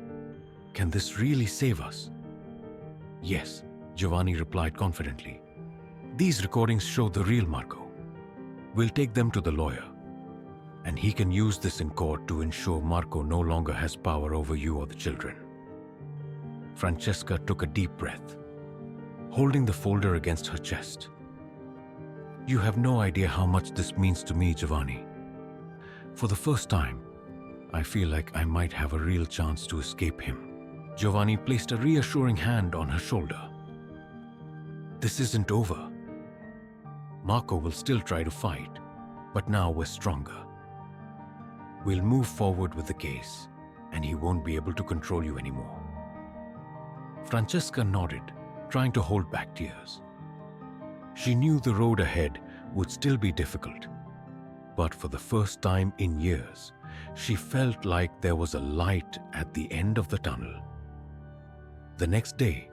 "Can this really save us?" "Yes," Giovanni replied confidently. "These recordings show the real Marco. We'll take them to the lawyer, and he can use this in court to ensure Marco no longer has power over you or the children." Francesca took a deep breath, holding the folder against her chest. "You have no idea how much this means to me, Giovanni. For the first time, I feel like I might have a real chance to escape him." Giovanni placed a reassuring hand on her shoulder. "This isn't over. Marco will still try to fight, but now we're stronger. We'll move forward with the case, and he won't be able to control you anymore." Francesca nodded, trying to hold back tears. She knew the road ahead would still be difficult, but for the first time in years, she felt like there was a light at the end of the tunnel. The next day,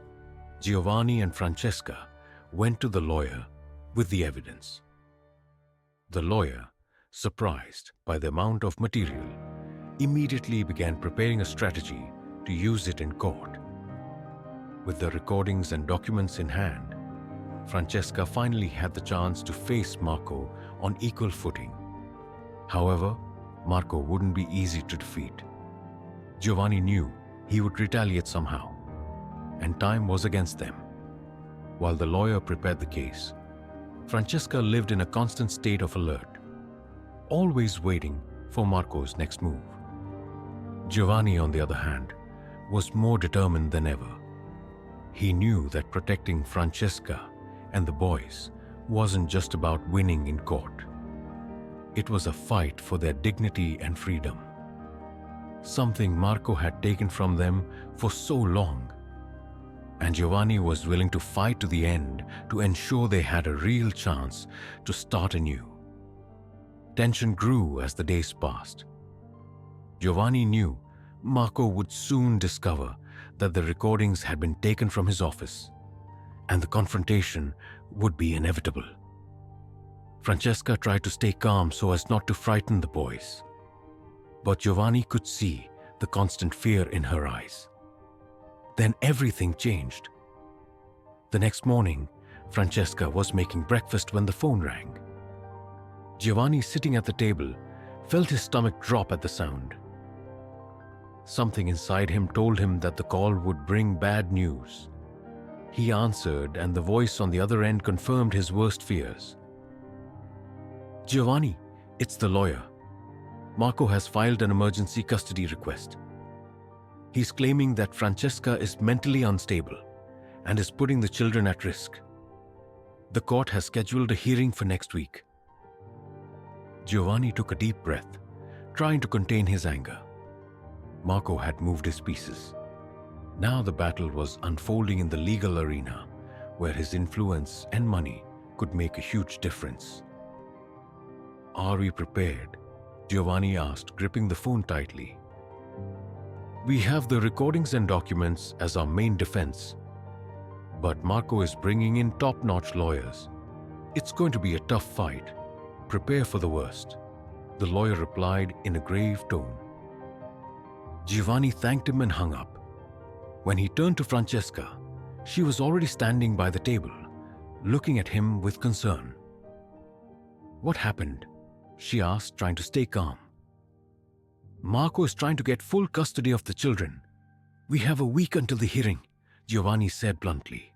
Giovanni and Francesca went to the lawyer with the evidence. The lawyer, surprised by the amount of material, immediately began preparing a strategy to use it in court. With the recordings and documents in hand, Francesca finally had the chance to face Marco on equal footing. However, Marco wouldn't be easy to defeat. Giovanni knew he would retaliate somehow, and time was against them. While the lawyer prepared the case, Francesca lived in a constant state of alert, always waiting for Marco's next move. Giovanni, on the other hand, was more determined than ever. He knew that protecting Francesca and the boys wasn't just about winning in court. It was a fight for their dignity and freedom, something Marco had taken from them for so long. And Giovanni was willing to fight to the end to ensure they had a real chance to start anew. Tension grew as the days passed. Giovanni knew Marco would soon discover that the recordings had been taken from his office, and the confrontation would be inevitable. Francesca tried to stay calm so as not to frighten the boys, but Giovanni could see the constant fear in her eyes. Then everything changed. The next morning, Francesca was making breakfast when the phone rang. Giovanni, sitting at the table, felt his stomach drop at the sound. Something inside him told him that the call would bring bad news. He answered, and the voice on the other end confirmed his worst fears. "Giovanni, it's the lawyer. Marco has filed an emergency custody request. He's claiming that Francesca is mentally unstable and is putting the children at risk. The court has scheduled a hearing for next week." Giovanni took a deep breath, trying to contain his anger. Marco had moved his pieces. Now the battle was unfolding in the legal arena, where his influence and money could make a huge difference. "Are we prepared?" Giovanni asked, gripping the phone tightly. "We have the recordings and documents as our main defense, but Marco is bringing in top-notch lawyers. It's going to be a tough fight. Prepare for the worst," the lawyer replied in a grave tone. Giovanni thanked him and hung up. When he turned to Francesca, she was already standing by the table, looking at him with concern. "What happened?" she asked, trying to stay calm. "Marco is trying to get full custody of the children. We have a week until the hearing," Giovanni said bluntly.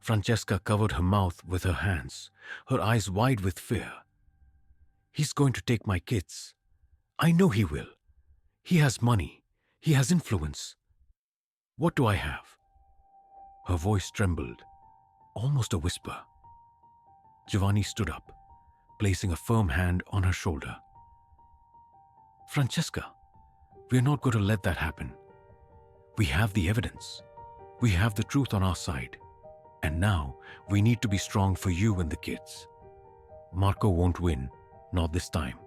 Francesca covered her mouth with her hands, her eyes wide with fear. "He's going to take my kids. I know he will. He has money. He has influence. What do I have?" Her voice trembled, almost a whisper. Giovanni stood up, placing a firm hand on her shoulder. "Francesca, we're not going to let that happen. We have the evidence. We have the truth on our side. And now we need to be strong for you and the kids. Marco won't win, not this time."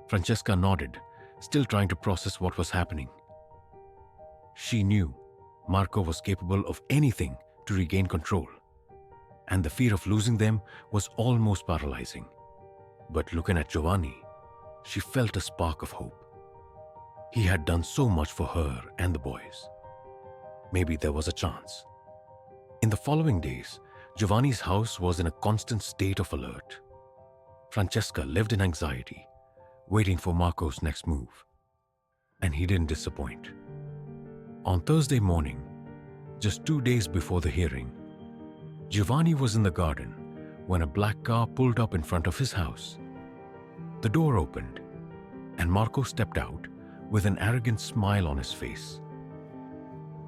Francesca nodded, still trying to process what was happening. She knew Marco was capable of anything to regain control, and the fear of losing them was almost paralyzing. But looking at Giovanni, she felt a spark of hope. He had done so much for her and the boys. Maybe there was a chance. In the following days, Giovanni's house was in a constant state of alert. Francesca lived in anxiety, waiting for Marco's next move. And he didn't disappoint. On Thursday morning, just 2 days before the hearing, Giovanni was in the garden when a black car pulled up in front of his house. The door opened, and Marco stepped out with an arrogant smile on his face.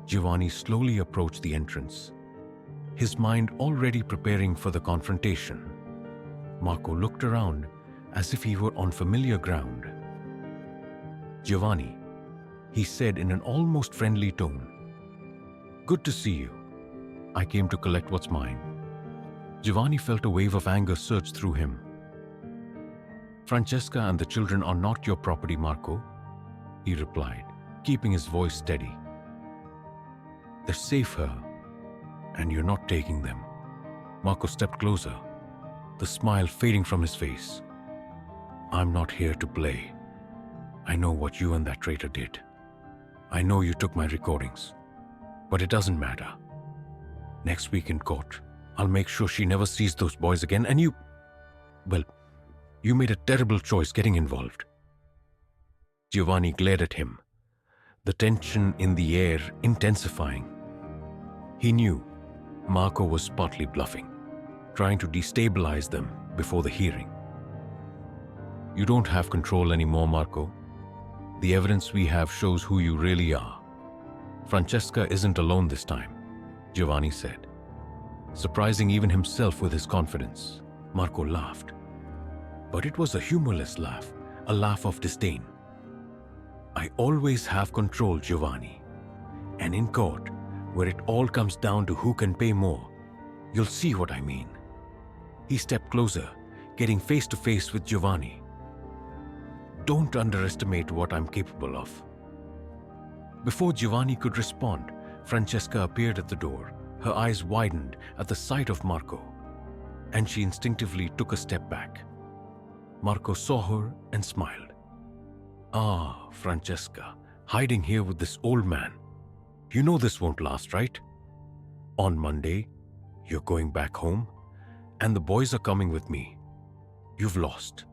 Giovanni slowly approached the entrance, his mind already preparing for the confrontation. Marco looked around as if he were on familiar ground. "Giovanni," he said in an almost friendly tone. "Good to see you. I came to collect what's mine." Giovanni felt a wave of anger surge through him. "Francesca and the children are not your property, Marco," he replied, keeping his voice steady. "They're safe here, and you're not taking them." Marco stepped closer, the smile fading from his face. "I'm not here to play. I know what you and that traitor did. I know you took my recordings, but it doesn't matter. Next week in court, I'll make sure she never sees those boys again, and you... well, You made a terrible choice getting involved. Giovanni glared at him, the tension in the air intensifying. He knew Marco was partly bluffing, trying to destabilize them before the hearing. You don't have control anymore, Marco. The evidence we have shows who you really are. Francesca isn't alone this time, Giovanni said, surprising even himself with his confidence. Marco laughed. But it was a humorless laugh, a laugh of disdain. I always have control, Giovanni. And in court, where it all comes down to who can pay more, you'll see what I mean. He stepped closer, getting face to face with Giovanni. Don't underestimate what I'm capable of. Before Giovanni could respond, Francesca appeared at the door. Her eyes widened at the sight of Marco, and she instinctively took a step back. Marco saw her and smiled. Ah, Francesca, hiding here with this old man. You know this won't last, right? On Monday, you're going back home, and the boys are coming with me. You've lost.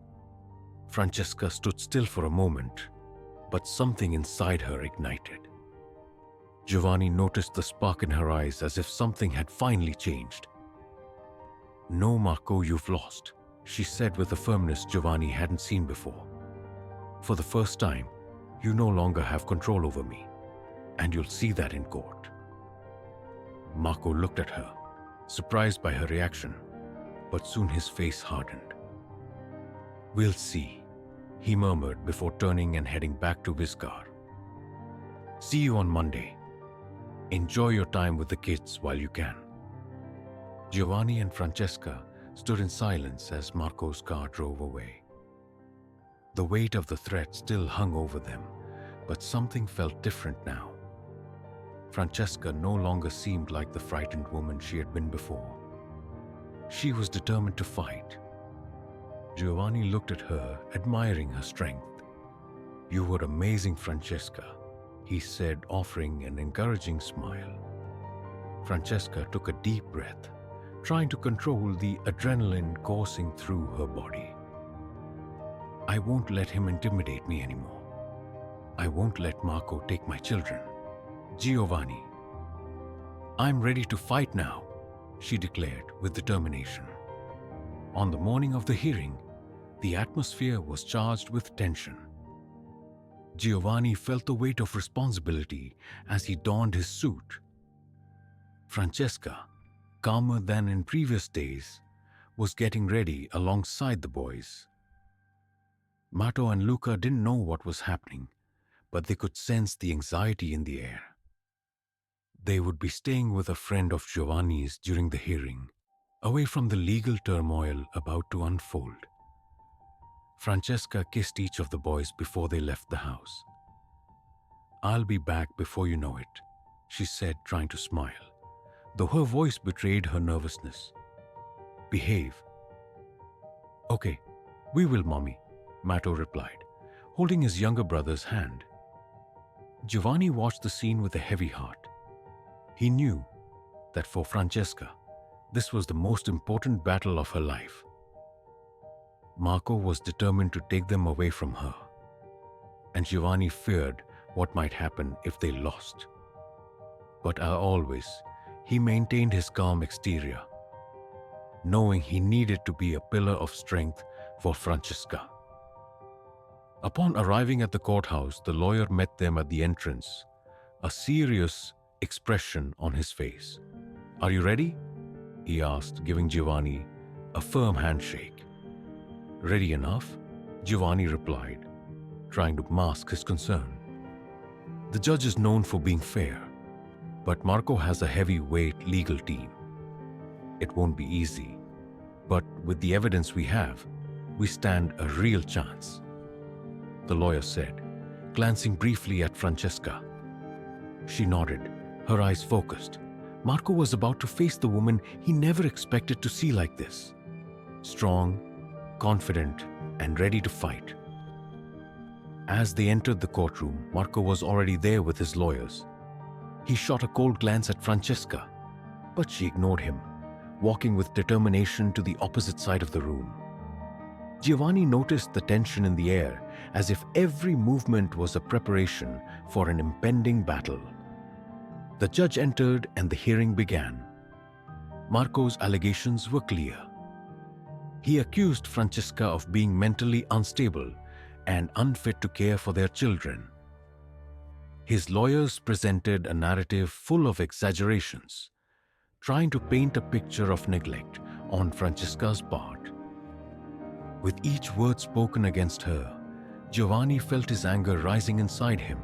Francesca stood still for a moment, but something inside her ignited. Giovanni noticed the spark in her eyes as if something had finally changed. No, Marco, you've lost, she said with a firmness Giovanni hadn't seen before. For the first time, you no longer have control over me, and you'll see that in court. Marco looked at her, surprised by her reaction, but soon his face hardened. We'll see, he murmured before turning and heading back to his car. See you on Monday. Enjoy your time with the kids while you can. Giovanni and Francesca stood in silence as Marco's car drove away. The weight of the threat still hung over them, but something felt different now. Francesca no longer seemed like the frightened woman she had been before. She was determined to fight. Giovanni looked at her, admiring her strength. You were amazing, Francesca, he said, offering an encouraging smile. Francesca took a deep breath, trying to control the adrenaline coursing through her body. I won't let him intimidate me anymore. I won't let Marco take my children. Giovanni. I'm ready to fight now, she declared with determination. On the morning of the hearing, the atmosphere was charged with tension. Giovanni felt the weight of responsibility as he donned his suit. Francesca, calmer than in previous days, was getting ready alongside the boys. Mato and Luca didn't know what was happening, but they could sense the anxiety in the air. They would be staying with a friend of Giovanni's during the hearing, away from the legal turmoil about to unfold. Francesca kissed each of the boys before they left the house. I'll be back before you know it, she said, trying to smile, though her voice betrayed her nervousness. Behave. Okay, we will, Mommy, Mato replied, holding his younger brother's hand. Giovanni watched the scene with a heavy heart. He knew that for Francesca, this was the most important battle of her life. Marco was determined to take them away from her, and Giovanni feared what might happen if they lost. But as always, he maintained his calm exterior, knowing he needed to be a pillar of strength for Francesca. Upon arriving at the courthouse, the lawyer met them at the entrance, a serious expression on his face. Are you ready? He asked, giving Giovanni a firm handshake. Ready enough, Giovanni replied, trying to mask his concern. The judge is known for being fair, but Marco has a heavyweight legal team. It won't be easy, but with the evidence we have, we stand a real chance, the lawyer said, glancing briefly at Francesca. She nodded, her eyes focused. Marco was about to face the woman he never expected to see like this. Strong, confident, and ready to fight. As they entered the courtroom, Marco was already there with his lawyers. He shot a cold glance at Francesca, but she ignored him, walking with determination to the opposite side of the room. Giovanni noticed the tension in the air, as if every movement was a preparation for an impending battle. The judge entered and the hearing began. Marco's allegations were clear. He accused Francesca of being mentally unstable and unfit to care for their children. His lawyers presented a narrative full of exaggerations, trying to paint a picture of neglect on Francesca's part. With each word spoken against her, Giovanni felt his anger rising inside him.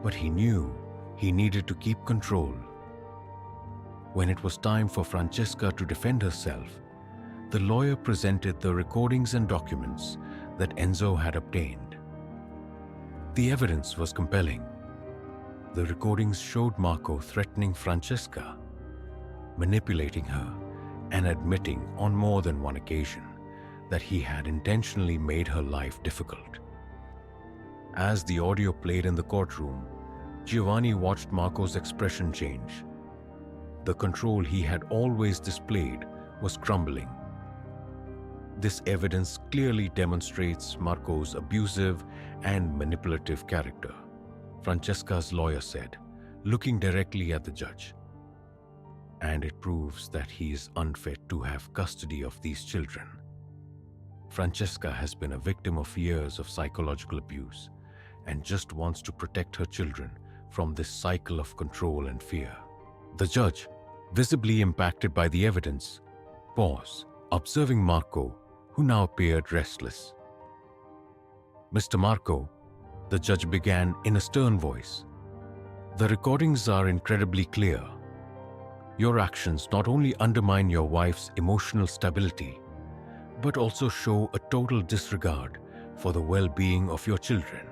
But he knew he needed to keep control. When it was time for Francesca to defend herself, the lawyer presented the recordings and documents that Enzo had obtained. The evidence was compelling. The recordings showed Marco threatening Francesca, manipulating her, and admitting on more than one occasion that he had intentionally made her life difficult. As the audio played in the courtroom, Giovanni watched Marco's expression change. The control he had always displayed was crumbling. This evidence clearly demonstrates Marco's abusive and manipulative character, Francesca's lawyer said, looking directly at the judge. And it proves that he is unfit to have custody of these children. Francesca has been a victim of years of psychological abuse and just wants to protect her children from this cycle of control and fear. The judge, visibly impacted by the evidence, paused, observing Marco, who now appeared restless. "Mr. Marco," the judge began in a stern voice, "the recordings are incredibly clear. Your actions not only undermine your wife's emotional stability, but also show a total disregard for the well-being of your children.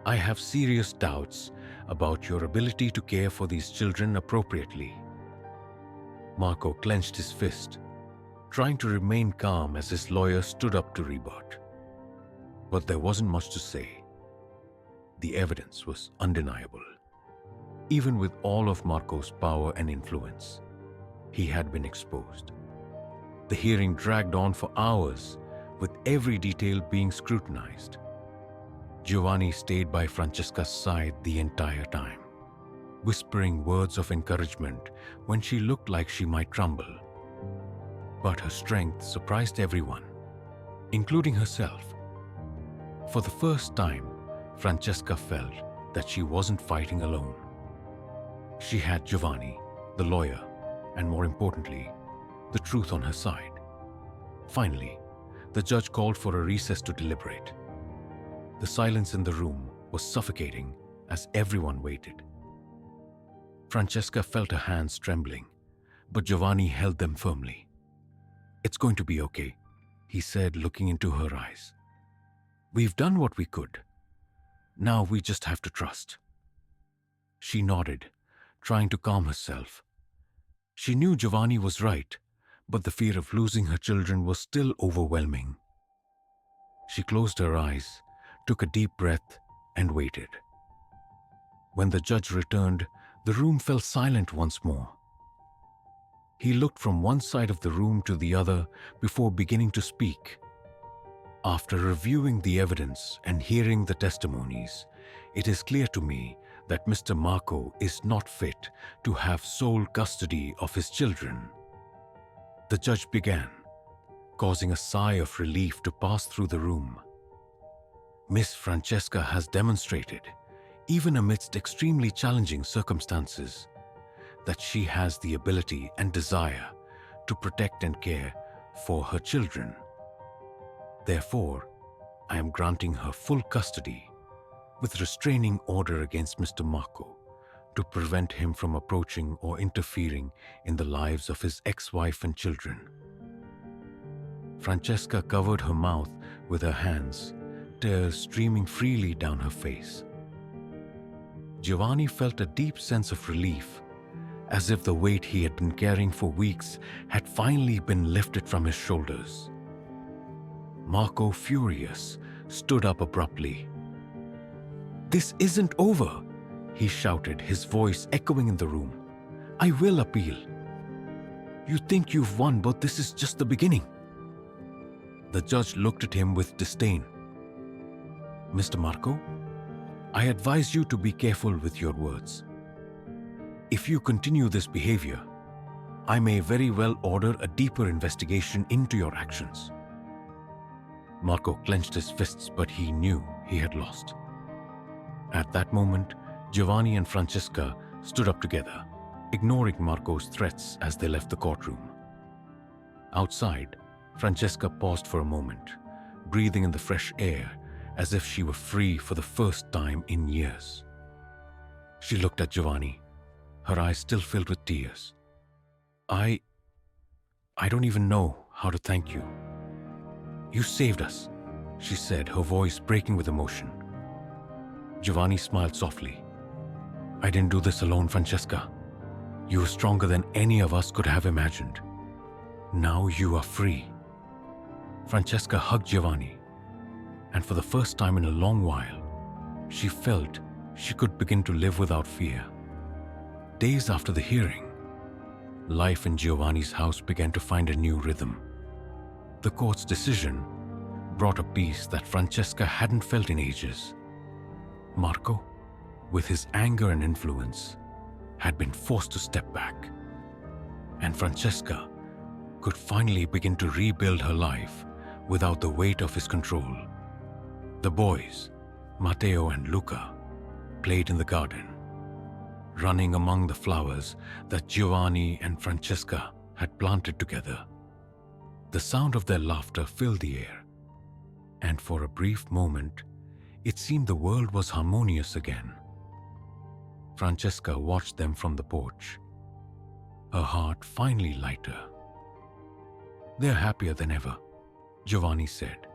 I have serious doubts about your ability to care for these children appropriately." Marco clenched his fist, trying to remain calm as his lawyer stood up to rebut. But there wasn't much to say. The evidence was undeniable. Even with all of Marco's power and influence, he had been exposed. The hearing dragged on for hours, with every detail being scrutinized. Giovanni stayed by Francesca's side the entire time, whispering words of encouragement when she looked like she might crumble. But her strength surprised everyone, including herself. For the first time, Francesca felt that she wasn't fighting alone. She had Giovanni, the lawyer, and more importantly, the truth on her side. Finally, the judge called for a recess to deliberate. The silence in the room was suffocating as everyone waited. Francesca felt her hands trembling, but Giovanni held them firmly. "It's going to be okay," he said, looking into her eyes. "We've done what we could. Now we just have to trust." She nodded, trying to calm herself. She knew Giovanni was right, but the fear of losing her children was still overwhelming. She closed her eyes, took a deep breath, and waited. When the judge returned, the room fell silent once more. He looked from one side of the room to the other before beginning to speak. "After reviewing the evidence and hearing the testimonies, it is clear to me that Mr. Marco is not fit to have sole custody of his children." The judge began, causing a sigh of relief to pass through the room. Miss Francesca has demonstrated, even amidst extremely challenging circumstances, that she has the ability and desire to protect and care for her children. Therefore, I am granting her full custody with restraining order against Mr. Marco to prevent him from approaching or interfering in the lives of his ex-wife and children. Francesca covered her mouth with her hands, tears streaming freely down her face. Giovanni felt a deep sense of relief, as if the weight he had been carrying for weeks had finally been lifted from his shoulders. Marco, furious, stood up abruptly. "This isn't over," he shouted, his voice echoing in the room. "I will appeal. You think you've won, but this is just the beginning." The judge looked at him with disdain. "Mr. Marco, I advise you to be careful with your words. If you continue this behavior, I may very well order a deeper investigation into your actions." Marco clenched his fists, but he knew he had lost. At that moment, Giovanni and Francesca stood up together, ignoring Marco's threats as they left the courtroom. Outside, Francesca paused for a moment, breathing in the fresh air as if she were free for the first time in years. She looked at Giovanni, her eyes still filled with tears. I don't even know how to thank you. You saved us," she said, her voice breaking with emotion. Giovanni smiled softly. "I didn't do this alone, Francesca. You were stronger than any of us could have imagined. Now you are free." Francesca hugged Giovanni, and for the first time in a long while, she felt she could begin to live without fear. Days after the hearing, life in Giovanni's house began to find a new rhythm. The court's decision brought a peace that Francesca hadn't felt in ages. Marco, with his anger and influence, had been forced to step back, and Francesca could finally begin to rebuild her life without the weight of his control. The boys, Matteo and Luca, played in the garden, running among the flowers that Giovanni and Francesca had planted together. The sound of their laughter filled the air, and for a brief moment, it seemed the world was harmonious again. Francesca watched them from the porch, her heart finally lighter. "They're happier than ever," Giovanni said,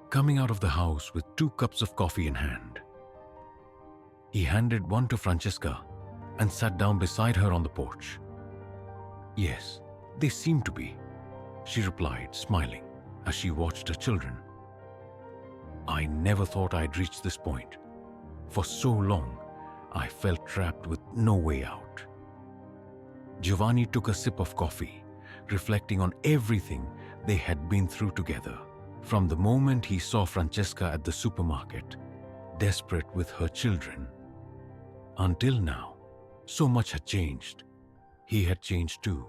coming out of the house with 2 cups of coffee in hand. He handed one to Francesca and sat down beside her on the porch. "Yes, they seem to be," she replied, smiling as she watched her children. "I never thought I'd reach this point. For so long, I felt trapped with no way out." Giovanni took a sip of coffee, reflecting on everything they had been through together. From the moment he saw Francesca at the supermarket, desperate with her children, until now, so much had changed. He had changed too.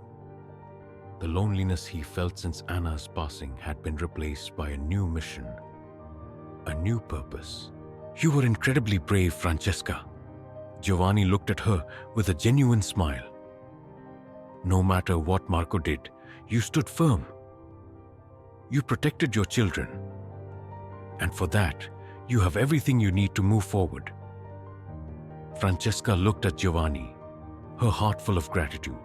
The loneliness he felt since Anna's passing had been replaced by a new mission, a new purpose. "You were incredibly brave, Francesca." Giovanni looked at her with a genuine smile. "No matter what Marco did, you stood firm. You protected your children. And for that, you have everything you need to move forward." Francesca looked at Giovanni, her heart full of gratitude.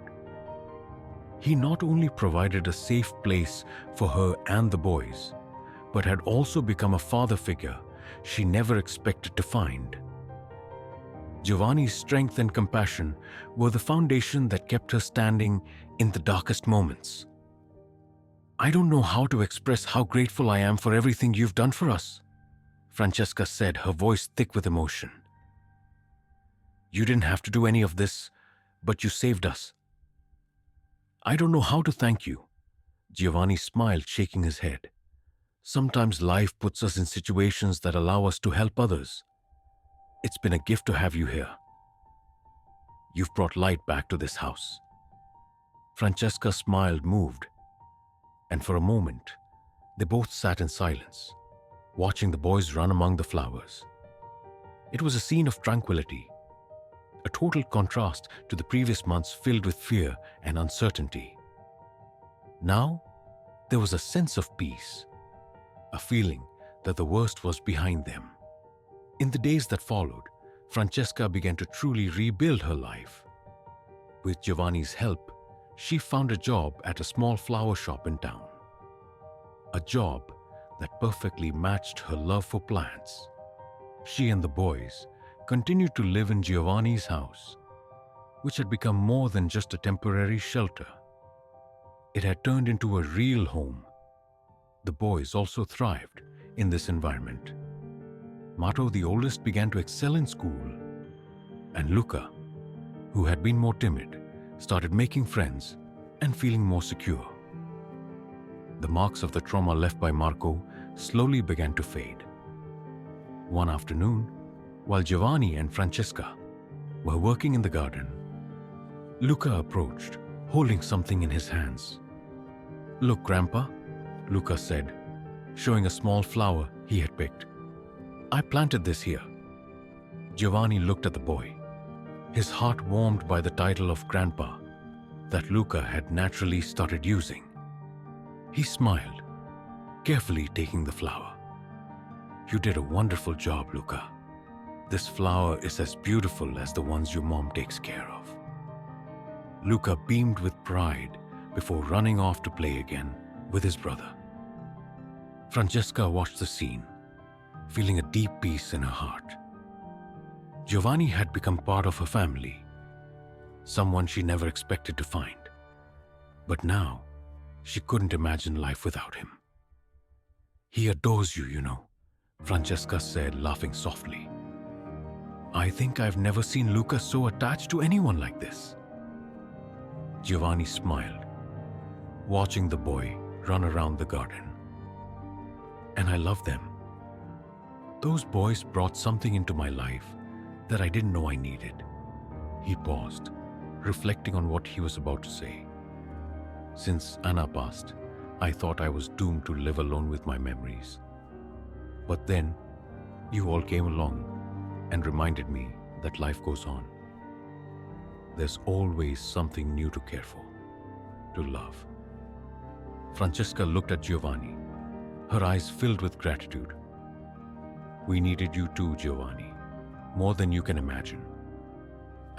He not only provided a safe place for her and the boys, but had also become a father figure she never expected to find. Giovanni's strength and compassion were the foundation that kept her standing in the darkest moments. "I don't know how to express how grateful I am for everything you've done for us," Francesca said, her voice thick with emotion. "You didn't have to do any of this, but you saved us." "I don't know how to thank you," Giovanni smiled, shaking his head. "Sometimes life puts us in situations that allow us to help others. It's been a gift to have you here. You've brought light back to this house." Francesca smiled, moved, and for a moment, they both sat in silence, watching the boys run among the flowers. It was a scene of tranquility, a total contrast to the previous months filled with fear and uncertainty. Now, there was a sense of peace, a feeling that the worst was behind them. In the days that followed, Francesca began to truly rebuild her life. With Giovanni's help, she found a job at a small flower shop in town. A job that perfectly matched her love for plants. She and the boys continued to live in Giovanni's house, which had become more than just a temporary shelter. It had turned into a real home. The boys also thrived in this environment. Mato, the oldest, began to excel in school, and Luca, who had been more timid, started making friends and feeling more secure. the marks of the trauma left by Marco slowly began to fade. One afternoon, while Giovanni and Francesca were working in the garden, Luca approached, holding something in his hands. "Look, Grandpa," Luca said, showing a small flower he had picked. "I planted this here." Giovanni looked at the boy, his heart warmed by the title of Grandpa that Luca had naturally started using. He smiled, carefully taking the flower. "You did a wonderful job, Luca. This flower is as beautiful as the ones your mom takes care of." Luca beamed with pride before running off to play again with his brother. Francesca watched the scene, feeling a deep peace in her heart. Giovanni had become part of her family, someone she never expected to find. But now, she couldn't imagine life without him. "He adores you, you know," Francesca said, laughing softly. "I think I've never seen Luca so attached to anyone like this." Giovanni smiled, watching the boy run around the garden. "And I love them. Those boys brought something into my life that I didn't know I needed." He paused, reflecting on what he was about to say. "Since Anna passed, I thought I was doomed to live alone with my memories. But then, you all came along and reminded me that life goes on. There's always something new to care for, to love." Francesca looked at Giovanni, her eyes filled with gratitude. "We needed you too, Giovanni, more than you can imagine."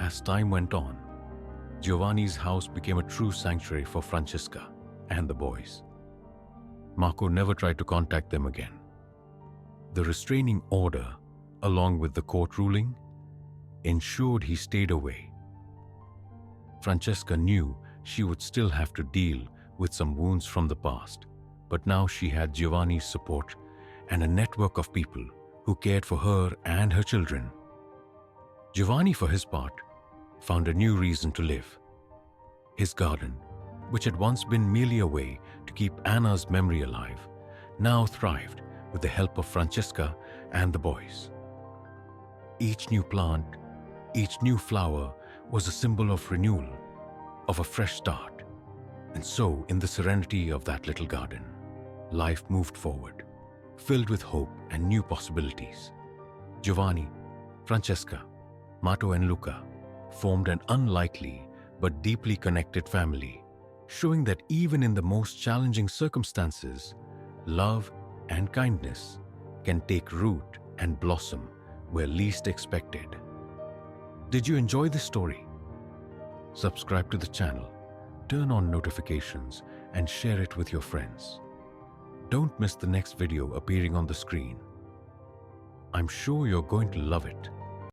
As time went on, Giovanni's house became a true sanctuary for Francesca and the boys. Marco never tried to contact them again. The restraining order, along with the court ruling, ensured he stayed away. Francesca knew she would still have to deal with some wounds from the past, but now she had Giovanni's support and a network of people who cared for her and her children. Giovanni, for his part, found a new reason to live. His garden, which had once been merely a way to keep Anna's memory alive, now thrived with the help of Francesca and the boys. Each new plant, each new flower was a symbol of renewal, of a fresh start. And so, in the serenity of that little garden, life moved forward, filled with hope and new possibilities. Giovanni, Francesca, Mato and Luca formed an unlikely but deeply connected family, showing that even in the most challenging circumstances, love and kindness can take root and blossom where least expected. Did you enjoy this story? Subscribe to the channel, turn on notifications, and share it with your friends. Don't miss the next video appearing on the screen. I'm sure you're going to love it.